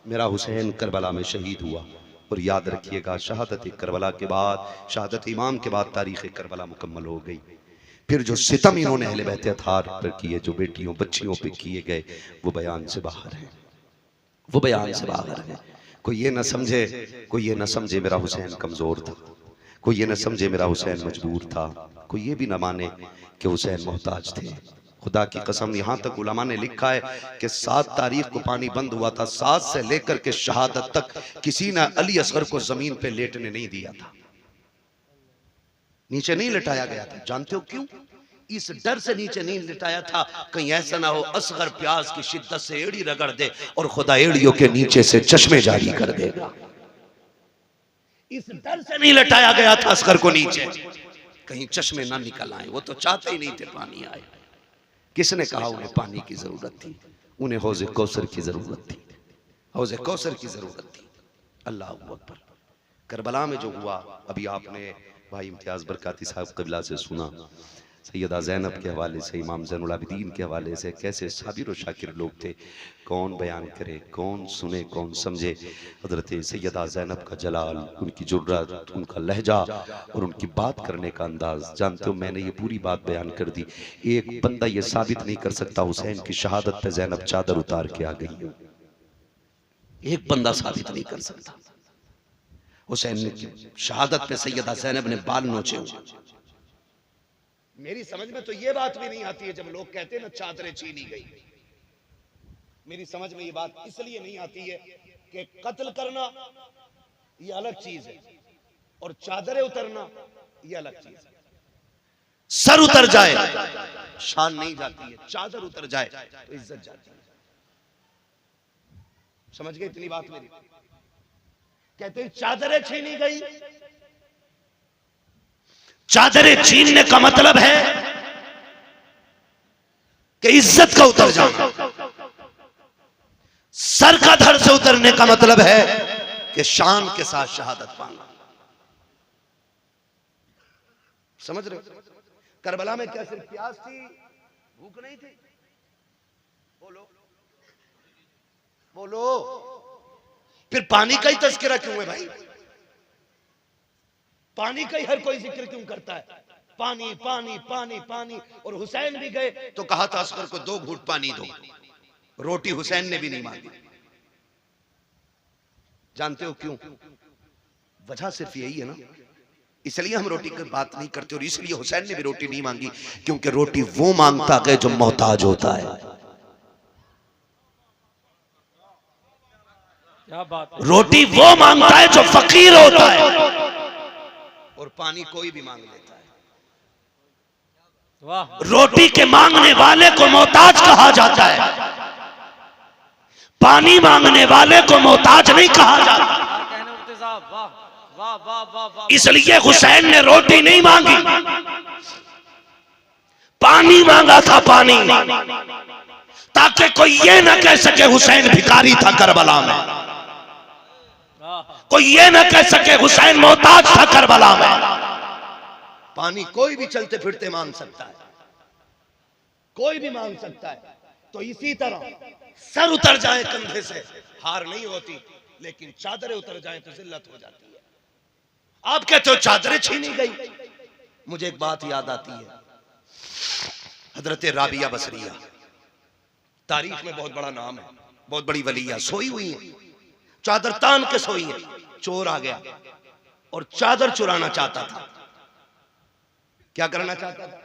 मेरा हुसैन करबला में शहीद हुआ। और याद रखिएगा शहादत करबला के बाद, शहादत इमाम के बाद तारीख़ करबला मुकम्मल हो गई। फिर जो सितम इन्होंने अहले बैत अतहार पर किए, जो बेटियों बच्चियों पे किए गए, वो बयान से बाहर है, वो बयान से बाहर है। कोई ये ना समझे, कोई ये ना समझे मेरा हुसैन कमज़ोर था, कोई ये ना समझे मेरा हुसैन मजबूर था, कोई ये भी ना माने कि हुसैन मोहताज थे। खुदा की कसम, यहाँ तक उलमा ने लिखा है कि 7 तारीख को पानी बंद हुआ था, 7 से लेकर के शहादत तक किसी ने अली असगर को जमीन पे लेटने नहीं दिया था, नीचे नहीं लिटाया गया था। जानते हो क्यों? इस डर से नीचे नहीं लिटाया था, कहीं ऐसा ना हो असगर प्यास की शिद्दत से एड़ी रगड़ दे और खुदा एड़ियों के नीचे से चश्मे जारी कर देगा। इस डर से नहीं लिटाया गया था असगर को नीचे, कहीं चश्मे ना निकल आए। वो तो चाहते ही नहीं थे पानी आए। किसने कहा उन्हें पानी की जरूरत थी? उन्हें हौज़े कौसर की जरूरत थी। हौज़े कौसर की जरूरत थी। अल्लाह अकबर। करबला में जो हुआ, अभी आपने भाई इम्तियाज बरकाती साहब क़िबला से सुना, सैयदा ज़ैनब के हवाले से, इमाम ज़ैनुल आबिदीन के हवाले से, कैसे साबिर और शाकिर लोग थे। कौन बयान करे, कौन सुने, कौन समझे। हज़रत सैयदा ज़ैनब का जलाल, उनकी जुर्रत, उनका लहजा और उनकी बात करने का अंदाज़। जानते हो, मैंने ये पूरी बात बयान कर दी। एक बंदा ये साबित नहीं कर सकता हुसैन की शहादत पे ज़ैनब चादर उतार के आ गई है। एक बंदा साबित नहीं कर सकता। हुसैन की शहादत पे सैयदा ज़ैनब ने बाल नोचे हुए। मेरी समझ में तो ये बात भी नहीं आती है जब लोग कहते हैं ना चादरें छीनी गई। मेरी समझ में ये बात इसलिए नहीं आती है कि कत्ल करना ये अलग चीज है और चादरें उतरना ये अलग चीज है। सर उतर जाए शान नहीं जाती है, चादर उतर जाए तो इज्जत जाती है। समझ गए इतनी बात मेरी? कहते हैं चादरें छीनी गई। चादरें छीनने का मतलब है कि इज्जत का उतर जाना। सर का धड़ से उतरने का मतलब है कि शान के साथ शहादत पाना। समझ रहे हो? करबला में क्या सिर्फ प्यास थी, भूख नहीं थी? बोलो बोलो। फिर पानी का ही तज़किरा क्यों है भाई? पानी का ही हर कोई जिक्र क्यों करता है? पानी पानी पानी पानी। और हुसैन भी गए तो कहा था अस्कर को 2 घूंट पानी दो। रोटी हुसैन ने भी नहीं मांगी। जानते हो क्यों? वजह सिर्फ यही है ना, इसलिए हम रोटी की बात नहीं करते। और इसलिए हुसैन ने भी रोटी नहीं मांगी, क्योंकि रोटी वो मांगता है जो मोहताज होता है। क्या बात है? रोटी वो मांगता है जो फकीर होता है, और पानी कोई भी मांग लेता है। वाह। रोटी के मांगने वाले को मोहताज कहा जाता है, पानी मांगने वाले को मोहताज नहीं कहा जाता। कहने मुफ्ती साहब, वाह वाह वाह वाह वाह। इसलिए हुसैन ने रोटी नहीं मांगी, पानी मांगा था। पानी, ताकि कोई ये ना कह सके हुसैन भिखारी था करबला में। कोई ये ना कह सके हुसैन मोहताज था करबला में। पानी कोई भी चलते फिरते मांग सकता है, कोई भी मांग सकता है। तो इसी तरह सर उतर जाए कंधे से हार नहीं होती, लेकिन चादरें उतर जाए तो जिल्लत हो जाती है। आप कहते हो चादरें छीनी गई, मुझे एक बात याद आती है। हजरत राबिया बसरिया तारीख में बहुत बड़ा नाम है, बहुत बड़ी वलिया, सोई हुई है, चादर तान के सोई है। चोर आ गया और चादर चुराना चाहता था। क्या करना चाहता था?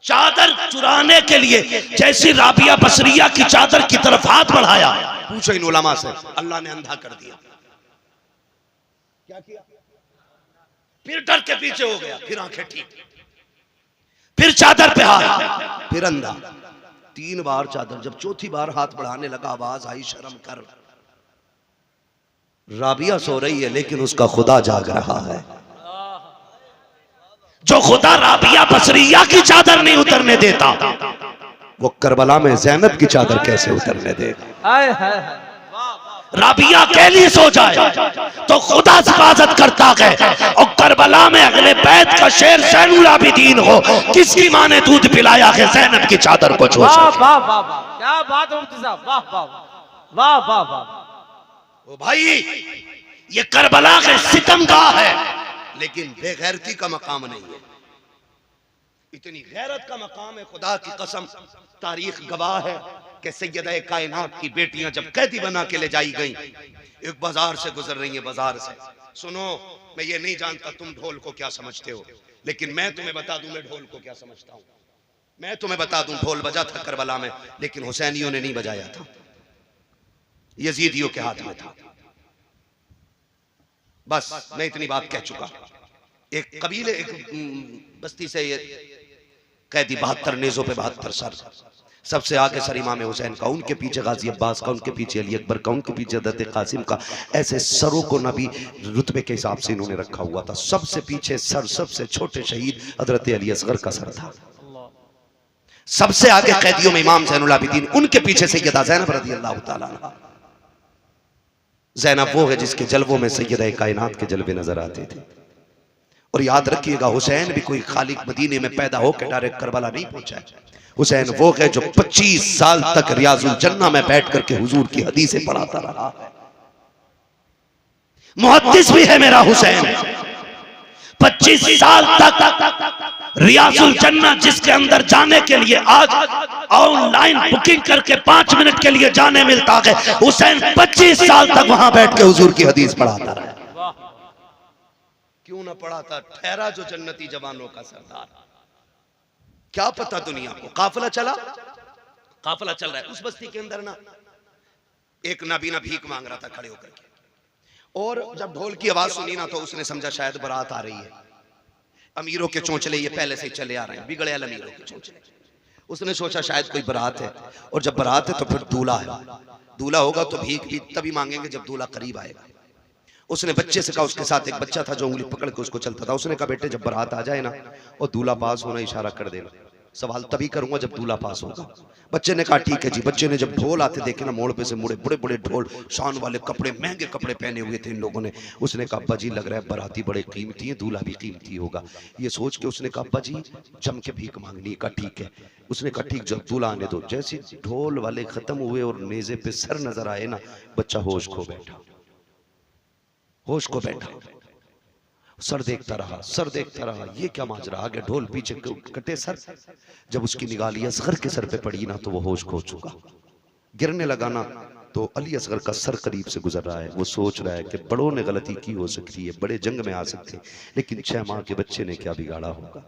चादर चुराने के लिए जैसी राबिया बसरिया की चादर की तरफ हाथ बढ़ाया, पूछो इन उलमा से, अल्लाह ने अंधा कर दिया। क्या किया? फिर डर के पीछे हो गया, फिर आंखें ठीक, फिर चादर पे हाथ, फिर अंधा। 3 बार चादर। जब चौथी बार हाथ बढ़ाने लगा, आवाज आई, शर्म कर। राबिया सो रही है लेकिन उसका खुदा जाग रहा है। जो खुदा राबिया बसरिया की चादर नहीं उतरने देता, वो करबला में ज़ैनब की चादर कैसे उतरने देगा? हाय हाय हाय। राबिया अकेली सो जाए तो खुदा हिफाजत करता है, और करबला में अगले बैत का शेर ज़ैनुल आबिदीन हो, किसकी माँ ने दूध पिलाया है ज़ैनब की चादर को छू सके? वाह वाह वाह वाह, क्या बात है मुफ्ती साहब, वाह वाह वाह वाह वाह। ओ भाई, ये करबला के सितमगाह है, लेकिन बेगैरती का मकाम नहीं है। इतनी गैरत का मकाम है, खुदा की कसम। तारीख गवाह है कि सैयदा कायनात की बेटियां जब कैदी बना के ले जाई गई, एक बाजार से गुजर रही है। बाजार से, सुनो, मैं ये नहीं जानता तुम ढोल को क्या समझते हो, लेकिन मैं तुम्हें बता दूं मैं ढोल को क्या समझता हूं। मैं तुम्हें बता दूं, ढोल बजा था करबला में, लेकिन हुसैनियों ने नहीं बजाया था, यजीदियों के हाथ में था। बस मैं इतनी बात कह चुका। एक कबीले, एक बस्ती से ये कैदी 72 नेज़ों पे 72 सर, सबसे आगे सर इमाम हुसैन का, उनके पीछे गाजी अब्बास का, उनके पीछे अली अकबर का, उनके पीछे हज़रत कासिम का। ऐसे सरों को नबी रुतबे के हिसाब से इन्होंने रखा हुआ था। सबसे पीछे सर, सबसे छोटे शहीद हज़रत अली असगर का सर था। सबसे आगे कैदियों में इमाम ज़ैनुल आबिदीन, उनके पीछे सैयदा ज़ैनब रज़ी अल्लाह तआला अन्हा। ज़ैनब वो है जिसके जलवों में सैयद कायनात के जलवे नजर आते थे। और याद रखिएगा, हुसैन भी कोई खाली मदीने में पैदा होकर डायरेक्ट करबला नहीं पहुंचा है। हुसैन वो है जो 25 साल तक रियाजुल जन्ना में बैठ करके हुजूर की हदीसें पढ़ाता रहा है। मुहद्दिस भी है मेरा हुसैन। 25 साल तक रियाजुल जन्ना जिसके अंदर जाने के लिए आज ऑनलाइन बुकिंग करके 5 मिनट के लिए जाने मिलता है, हुसैन 25 साल तक वहां बैठ के हुजूर की हदीस पढ़ाता रहा। क्यों ना पढ़ाता? ठहरा जो जन्नती जवानों का सरदार। क्या पता दुनिया को। काफिला चला, काफिला चल रहा है। उस बस्ती के अंदर ना एक नाबीना भीख मांग रहा था खड़े होकर के, और जब ढोल की आवाज सुनी ना तो उसने समझा शायद बारात आ रही है। अमीरों के चोंचले ये पहले से चले आ रहे हैं, बिगड़े अमीरों के चोंचले। उसने सोचा शायद कोई बारात है, और जब बारात है तो फिर दूल्हा है। दूल्हा होगा तो भीख भी तभी मांगेंगे जब दूल्हा करीब आएगा। उसने बच्चे से कहा, उसके साथ एक बच्चा था जो उंगली पकड़ के उसको चलता था, उसने कहा बेटे जब बारात आ जाए ना और दूल्हा पास होना इशारा कर देना, सवाल तभी करूंगा जब दूल्हा पास होगा। बच्चे ने कहा ठीक है जी। बच्चे ने जब ढोल आते देखे ना, मोड़ पे से मुड़े, बड़े बड़े ढोल, शान वाले कपड़े, महंगे कपड़े पहने हुए थे इन लोगों ने। उसने कहा अब्बा जी लग रहा है बाराती बड़े कीमती है, दूल्हा भी कीमती होगा। ये सोच के उसने कहा अब्बा जी जम के भीख मांगनी। कहा ठीक है। उसने कहा ठीक, जब दूल्हा आने दो। जैसे ढोल वाले खत्म हुए और नेजे पे सर नजर आए ना, बच्चा होश खो बैठा, होश को बैठा। सर देखता रहा, सर देखता रहा, ये क्या माजरा, आगे ढोल पीछे कटे सर। जब उसकी निगाह अली असगर के सर पे पड़ी ना तो वो होश खो चुका। गिरने लगा ना तो अली असगर का सर करीब से गुजर रहा है। वो सोच रहा है कि बड़ों ने गलती की हो सकती है, बड़े जंग में आ सकते हैं, लेकिन 6 माह के बच्चे ने क्या बिगाड़ा होगा,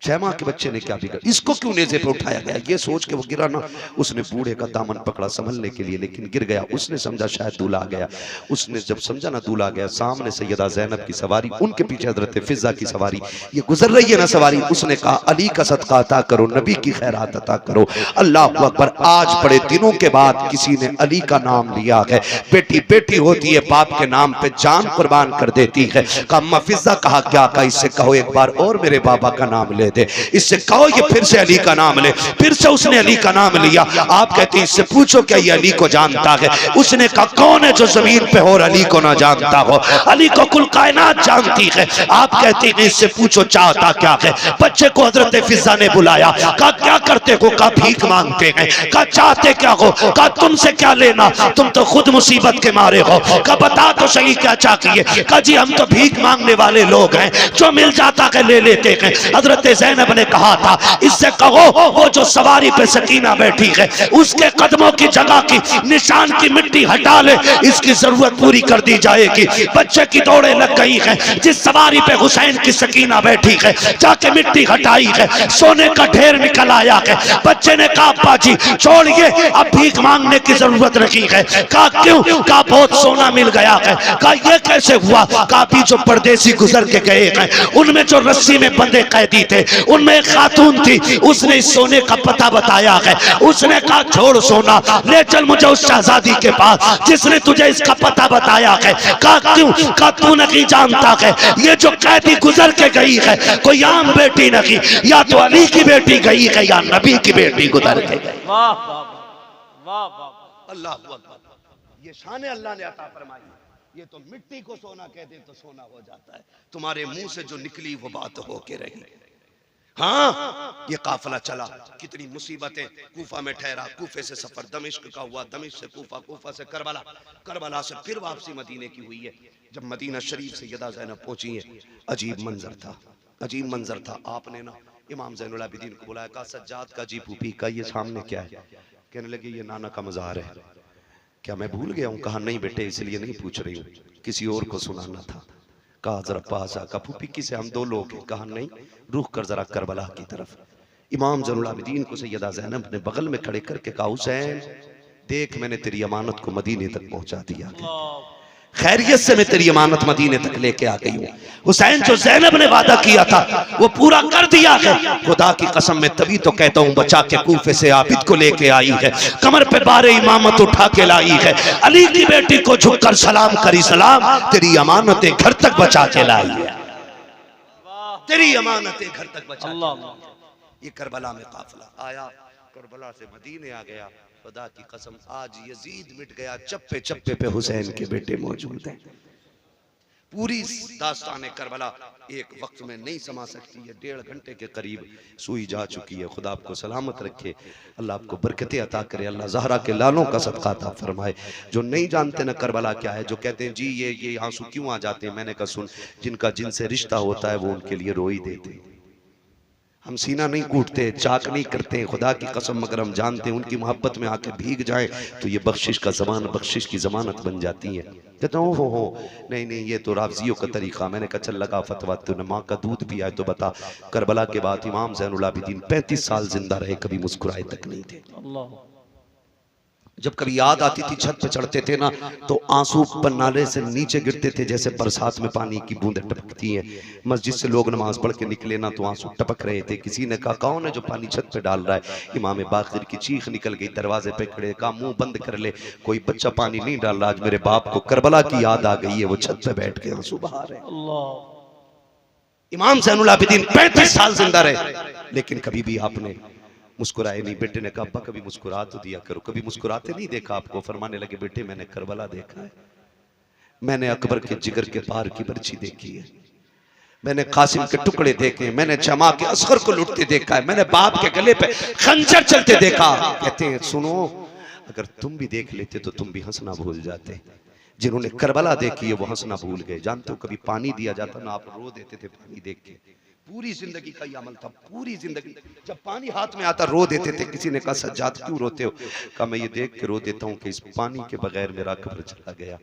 6 माह के बच्चे ने क्या बिगाड़ा, इसको क्यों नेज़े पे उठाया गया। ये सोच के वो गिरा ना, उसने बूढ़े का दामन पकड़ा संभलने के लिए, लेकिन गिर गया। उसने समझा शायद दूल्हा आ गया। उसने जब समझा ना दूल्हा आ गया, सामने सैयदा ज़ैनब की सवारी, उनके पीछे हज़रत फिज़ा की सवारी, ये गुजर रही है ना सवारी। उसने कहा अली का सदका अता करो, नबी की खैरात अता करो। अल्लाह अकबर। आज बड़े दिनों के बाद किसी ने अली का नाम लिया है। बेटी बेटी होती है, बाप के नाम पे जान कुर्बान कर देती है। कहा अम्मा फिज़ा, कहा क्या? कहा इससे कहो एक बार और मेरे बाबा का नाम ले दे। इससे कहो ये फिर से अली का नाम ले। फिर से उसने अली का नाम लिया। आप कहते हैं इससे पूछो क्या ये अली को जानता है? उसने कहा कौन है जो जमीन पे और अली को ना जानता हो? अली को कुल कायनात जानती है। आप कहते हैं इससे पूछो चाहता क्या है? बच्चे को हजरत फिज़ा ने बुलाया। कहा क्या करते हो? कहा भीख मांगते हैं। कहा चाहते क्या हो? कहा तुमसे क्या लेना, तुम तो खुद मुसीबत के मारे हो। कहा बता तो सही क्या चाहिए? कहा जी हम तो भीख मांगने वाले लोग हैं, जो मिल जाता है ले लेते हैं। हजरत ज़ैनब ने कहा था इससे कहो वो जो सवारी पे सकीना बैठी है उसके कदमों की जगह की निशान की मिट्टी हटा ले, इसकी जरूरत पूरी कर दी जाएगी। बच्चे की दौड़े लग गई है, जिस सवारी पे हुसैन की सकीना बैठी है जाके मिट्टी हटाई है, सोने का ढेर निकल आया है। बच्चे ने कहा अब्बा जी छोड़िए, अब भीख मांगने की जरूरत नहीं है। कहा क्यों? कहा बहुत सोना मिल गया है। कहा यह कैसे हुआ? कहा जो परदेसी गुजर के गए हैं उनमें जो रस्सी में बंधे कैदी थे उनमें एक खातून थी, उसने इस सोने का पता बताया है। उसने कहा छोड़ सोना, ले चल मुझे उस शहजादी के पास जिसने तुझे इसका पता बताया है। कहा क्यों? कहा तू नहीं जानता है ये जो कैदी गुजर के गई है कोई आम बेटी नहीं, या तो अली की बेटी गई है या नबी की बेटी गुजर के गई। वाह वाह वाह, अल्लाह अकबर। ये शान अल्लाह ने अता फरमाई। ये तो मिट्टी को सोना कह दे तो सोना हो जाता है। तुम्हारे मुंह से जो निकली वो बात हो के रही। हाँ ये काफिला चला, कितनी मुसीबतें। कूफा में ठहरा, कूफे से सफर दमिश्क का हुआ, दमिश्क से कूफा, कूफा से करबला, करबला से फिर वापसी मदीने की हुई है। जब मदीना शरीफ से सैयदा ज़ैनब पहुंची है, अजीब मंजर था, अजीब मंजर था। आपने ना इमाम ज़ैनुल आबिदीन को बुलाया, कहा सज्जाद का जी फूफी का ये सामने क्या है? कहने लगे ये नाना का मज़ार है। क्या मैं भूल गया हूँ? कहा नहीं बेटे इसलिए नहीं पूछ रही हूँ, किसी और को सुनाना था। कहा जरा पास आ। कहा फूफी किसे? हम 2 लोग हैं। कहा नहीं रुख कर जरा करबला की तरफ। इमाम ज़ैनुल आबिदीन को सैयदा ज़ैनब ने बगल में खड़े करके कहा हुसैन देख मैंने तेरी अमानत को मदीने तक पहुंचा दिया, खैरियत से मैं तेरी अमानत मदीने तक लेके आ गई हूँ। हुसैन जो ज़ैनब ने वादा किया था वो पूरा कर दिया है। खुदा की कसम मैं तभी तो कहता हूँ बचा के कूफे से आबिद को लेके आई है, कमर पे बारे इमामत उठा के लाई है, अली की बेटी को झुककर सलाम करी सलाम, तेरी अमानतें घर तक बचा के लाई है, तेरी अमानतें घर तक बचा। ये करबला में काफिला आया, करबला से मदीने आ गया। खुदा की कसम आज यजीद मिट गया, चप्पे चप्पे पे हुसैन के बेटे मौजूद हैं। पूरी दास्तान करबला एक वक्त में नहीं समा सकती है, 1.5 घंटे के करीब सुई जा चुकी है। खुदा आपको सलामत रखे, अल्लाह आपको बरकतें अता करे, अल्लाह ज़हरा के लालों का सदका अता फरमाए। जो नहीं जानते ना करबला क्या है, जो कहते हैं जी ये आंसू क्यों आ जाते हैं, मैंने कहा सुन, जिनका जिनसे रिश्ता होता है वो उनके लिए रो ही देते हैं। हम सीना नहीं कूटते, चाक नहीं करते, खुदा की कसम, मगर हम जानते हैं उनकी मोहब्बत में आके भीग जाएं तो ये बख्शिश का ज़मान, बख्शिश की ज़मानत बन जाती है। कहता हूँ हो नहीं नहीं ये तो राफ़ज़ियों का तरीक़ा। मैंने कहा चल लगा फतवा, तूने माँ का दूध पिया है तो बता, करबला के बाद इमाम ज़ैनुल आबिदीन 35 साल जिंदा रहे, कभी मुस्कुराए तक नहीं थे। जब कभी याद आती थी, छत पे चढ़ते थे ना तो आंसू पन्नाले से नीचे गिरते थे जैसे बरसात में पानी की बूंदें टपकती हैं। मस्जिद से लोग नमाज पढ़ के निकले ना तो आंसू टपक रहे थे। किसी ने कहा कौन है जो पानी छत पे डाल रहा है? इमाम बाक़िर की चीख निकल गई, दरवाजे पे खड़े, कहा मुंह बंद कर ले, कोई बच्चा पानी नहीं डाल रहा। आज मेरे बाप को करबला की याद आ गई है, वो छत पे बैठ के आंसू बहा रहे। इमाम ज़ैनुल आबिदीन 35 साल जिंदा रहे, लेकिन कभी भी आपने मुस्कुराए नहीं। बेटे ने कहा अब्बा कभी मुस्कुरा तो दिया करो, कभी मुस्कुराते नहीं देखा आपको। फरमाने लगे बेटे मैंने करबला देखा है, मैंने अकबर के जिगर के पार की बर्छी देखी है, मैंने कासिम के टुकड़े देखे, मैंने जमा के असगर को लुटते देखा है, मैंने बाप के गले पे खंजर चलते देखा। कहते हैं सुनो, अगर तुम भी देख लेते तो तुम भी हंसना भूल जाते। जिन्होंने करबला देखी है वो हंसना भूल गए। जानते हो कभी पानी दिया जाता ना, आप रो देते थे पानी देख के। पूरी जिंदगी का ये अमल था, पूरी जिंदगी जब पानी हाथ में आता रो देते थे। किसी ने कहा सज्जाद क्यों रोते हो? कहा मैं ये देख के रो देता हूँ कि इस पानी के बगैर मेरा कब्र चला गया,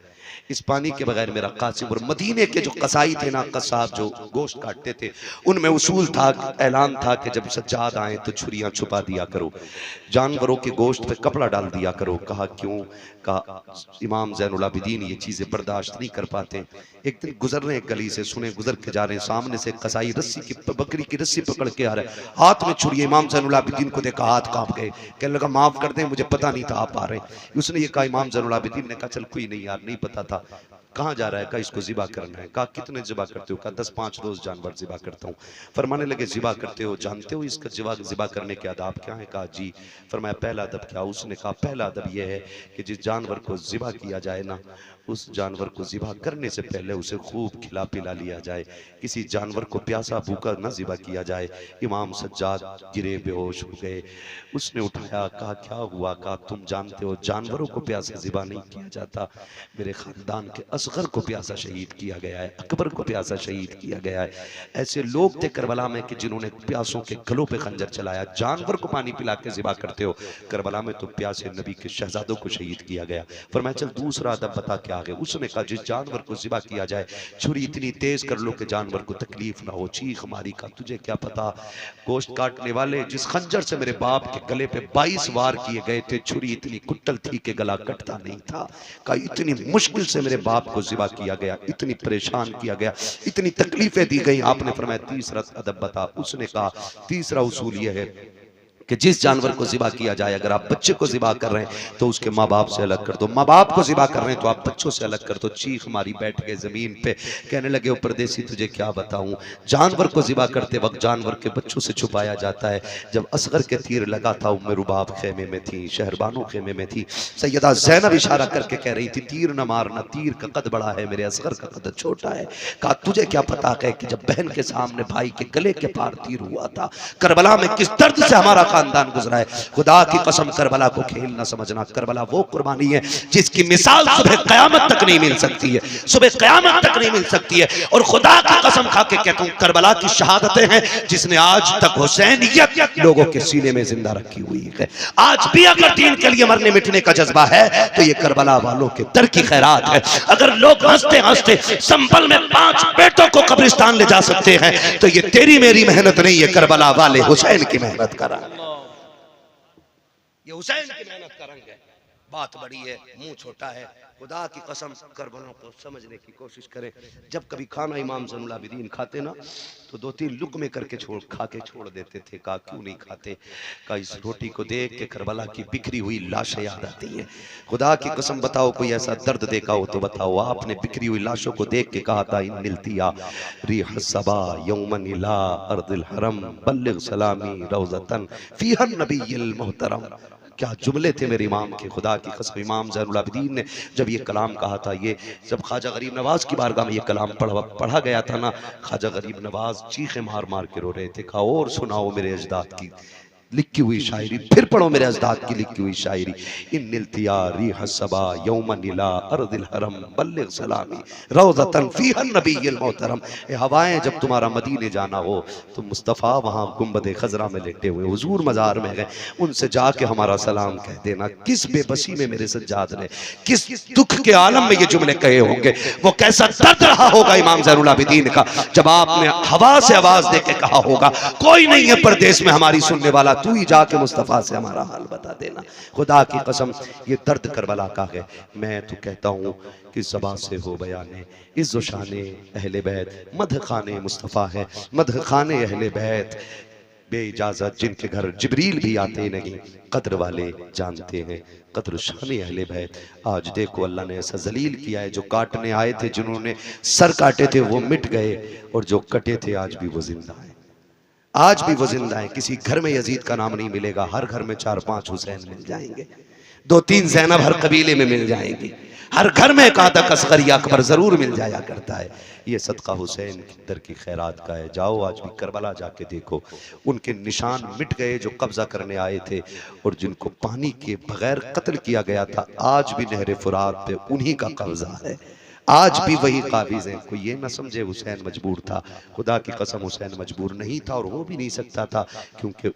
इस पानी के बगैर मेरा कासिम। और मदीने के जो कसाई थे ना, कसाब जो गोश्त काटते थे, उनमें उसूल था, ऐलान था कि जब सज्जाद आए तो छुरियां छुपा दिया करो, जानवरों के गोश्त पे कपड़ा डाल दिया करो। कहा क्यों? कहा इमाम ज़ैनुल आबिदीन ये चीजें बर्दाश्त नहीं कर पाते। एक दिन गुजर रहे गली से, सुने गुजर के जा रहे हैं, सामने से कसाई रस्सी की, बकरी की रस्सी पकड़ के आ रहा है, हाथ में छुरी। इमाम ज़ैनुल आबिदीन को देखा, हाथ कांप गए, कहने लगा माफ कर दें मुझे पता नहीं था आप आ रहे हैं। उसने ये कहा, इमाम ज़ैनुल आबिदीन ने कहा चल कोई नहीं यार, नहीं पता था। कहाँ जा रहा है? कहा इसको ज़िबा करना है। कहा कितने ज़िबा करते हो? कहा 10-5 रोज जानवर ज़िबा करता हूँ। फरमाने लगे ज़िबा करते हो, जानते हो इसका ज़िबा करने के आदाब क्या है? कहा जी। फरमाया पहला अदब क्या? उसने कहा पहला अदब यह है कि जिस जानवर को ज़िबा किया जाए ना, उस जानवर को ज़िबा करने से पहले उसे खूब खिला पिला लिया जाए। किसी जानवर को प्यासा भूखा न ज़िबा किया जाए। इमाम सज्जाद गिरे, बेहोश हो गए। उसने उठाया, कहा क्या हुआ? कहा तुम जानते हो जानवरों को प्यासा ज़िबा नहीं किया जाता, मेरे ख़ानदान के असगर को प्यासा शहीद किया गया है, अकबर को प्यासा शहीद किया गया है। ऐसे लोग थे करबला में कि जिन्होंने प्यासों के गलों पे खंजर चलाया। जानवर को पानी पिला के ज़िबा करते हो, करबला में तो प्यासे नबी के शहजादों को शहीद किया गया। फरमाया चल दूसरा अदब बता क्या है? उसने कहा जिस जानवर को ज़िबा किया जाए छुरी इतनी तेज कर लो कि जानवर को तकलीफ ना हो, चीख मारी। का तुझे क्या पता, गोश्त काटने वाले जिस खंजर से मेरे बाप के गले पे 22 वार किए गए थे, छुरी इतनी कुट्टल थी कि गला कटता नहीं था। का इतनी मुश्किल से मेरे बाप को ज़िबा किया गया, इतनी परेशान किया गया, इतनी तकलीफें दी गई। आपने फरमाया तीसरा अदब बता। उसने कहा तीसरा उसूल यह है कि जिस जानवर को ज़िबा किया जाए, अगर आप बच्चे को ज़िबा कर रहे हैं तो उसके माँ बाप से अलग कर दो, माँ बाप को ज़िबा कर रहे हैं तो आप बच्चों से अलग कर दो। चीख मारी, बैठ गए ज़मीन पे, कहने लगे ओ परदेसी तुझे क्या बताऊं, जानवर को ज़िबा करते वक्त जानवर के बच्चों से छुपाया जाता है। जब असगर के तीर लगा था उम्मे रुबाब खेमे में थी, शहरबानो खेमे में थी। सैयदा ज़ैनब इशारा करके कह रही थी तीर न मारना, तीर का कद बड़ा है, मेरे असगर का कद छोटा है। कहा तुझे क्या पता है कि जब बहन के सामने भाई के गले के पार तीर हुआ था, करबला में किस दर्द से हमारा खानदान गुजरा है। खुदा की कसम करबला को खेल न समझना। करबला वो कुर्बानी है जिसकी मिसाल सुबह क़यामत तक नहीं मिल सकती है, सुबह क़यामत तक नहीं मिल सकती है। और खुदा की कसम खा के कहता हूँ करबला की शहादतें हैं जिसने आज तक हुसैनियत लोगों के सीने में जिंदा रखी हुई है। आज भी अगर दीन के लिए मरने मिटने का जज्बा है तो ये करबला वालों के दर की खैरात है। अगर लोग हंसते हंसते संभल में 5 बेटों को कब्रिस्तान ले जा सकते हैं तो ये तेरी मेरी मेहनत नहीं है, करबला वाले हुसैन की मेहनत का रंग, ये हुसैन की मेहनत का रंग है। बात बड़ी है, मुंह छोटा है। खुदा की कसम करबला को समझने की कोशिश करें। जब कभी खाना इमाम ज़ैनुल आबिदीन खाते ना तो 2-3 लुक़मे करके खा के छोड़ देते थे। कहा क्यों नहीं खाते? कहा इस रोटी को देख के करबला की बिखरी हुई लाशें याद आती हैं। खुदा की कसम बताओ कोई ऐसा दर्द देखा हो तो बताओ। आपने बिखरी हुई लाशों को देख के कहा था इन मिलतिया रिह सबा यौमन इला अर्दिल हरम बल्लिग सलामी रौज़तन फीहन नबिय्युल मोहतरम। क्या जुमले थे मेरे इमाम के, खुदा की कसम। इमाम ज़ैनुल आबिदीन ने जब ये कलाम कहा था, ये जब ख्वाजा गरीब नवाज की बारगाह में ये कलाम पढ़ा गया था ना, ख्वाजा गरीब नवाज चीखे मार मार के रो रहे थे। कहा और सुनाओ मेरे अजदाद की लिखी हुई शायरी, फिर पढ़ो मेरे अजदाद की लिखी हुई शायरी। इन्निल तियारी हसबा यौमन इला अर्दिल हरम बल्लिग सलामी रौज़तन फीहा नबीयुल मोहतरम। ए हवाएं, जब तुम्हारा मदीने जाना हो तो मुस्तफ़ा वहाँ गुंबद खजरा में लेटे हुए हुजूर मज़ार में गए, उनसे जाके हमारा सलाम कह देना। किस बेबसी में मेरे सज्जाद ने, किस दुख के आलम में ये जुमले कहे होंगे, वो कैसा दर्द रहा होगा इमाम ज़ैनुल आबिदीन का, जब आपने हवा से आवाज दे के कहा होगा कोई नहीं है परदेश में हमारी सुनने वाला, तू ही जाके मुस्तफ़ा से हमारा हाल बता देना। खुदा की कसम ये दर्द करबला का है। मैं तो कहता हूँ कि ज़बान से हो बयाने इज़्ज़ो शाने अहले बैत, मदह खाने मुस्तफ़ा है, मदह खाने अहले बैत। बे इजाज़त जिनके घर जिब्रील भी आते नहीं, कद्र वाले जानते हैं कद्र शान अहले बैत। आज देखो अल्लाह ने ऐसा जलील किया है, जो काटने आए थे, जिन्होंने सर काटे थे वो मिट गए, और जो कटे थे आज भी वो जिंदा है। आज भी वो जिंदा है। किसी घर में यजीद का नाम नहीं मिलेगा, हर घर में 4-5 हुसैन मिल जाएंगे, 2-3 ज़ैनब हर कबीले में मिल जाएंगी, हर घर में एक आधा असगर या अकबर जरूर मिल जाया करता है। ये सदका हुसैन की दर की खैरात का है। जाओ आज भी करबला जाके देखो, उनके निशान मिट गए जो कब्जा करने आए थे, और जिनको पानी के बगैर कत्ल किया गया था, आज भी नहर फुरात पे उन्हीं का कब्जा है, आज भी वही काबिज हैं। कोई ये ना समझे हुसैन मजबूर था, खुदा की कसम हुसैन मजबूर नहीं था, और हो भी नहीं सकता था, क्योंकि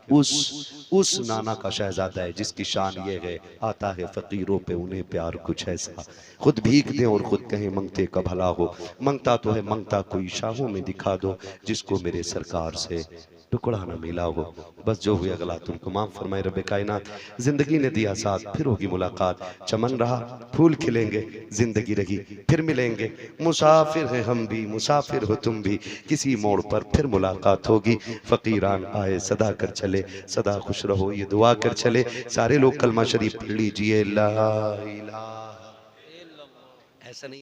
उस नाना का शहजादा है जिसकी शान ये है, आता है फकीरों पे उन्हें प्यार कुछ ऐसा, खुद भीख दे और खुद कहें मंगते का भला हो, मंगता तो है मंगता कोई शाहों में दिखा दो, जिसको मेरे सरकार से टुकड़ा न मिला हो। बस जो हुआ गला तुमको माफ फरमाए रब कायनात। जिंदगी ने दिया साथ, फिर होगी मुलाकात, चमन रहा फूल खिलेंगे, जिंदगी रही फिर मिलेंगे, मुसाफिर हैं हम भी मुसाफिर हो तुम भी, किसी मोड़ पर फिर मुलाकात होगी। फकीरान आए सदा कर चले, सदा खुश रहो ये दुआ कर चले। सारे लोग कलमा शरीफ पढ़ लीजिए, ला इलाहा, ऐसा नहीं।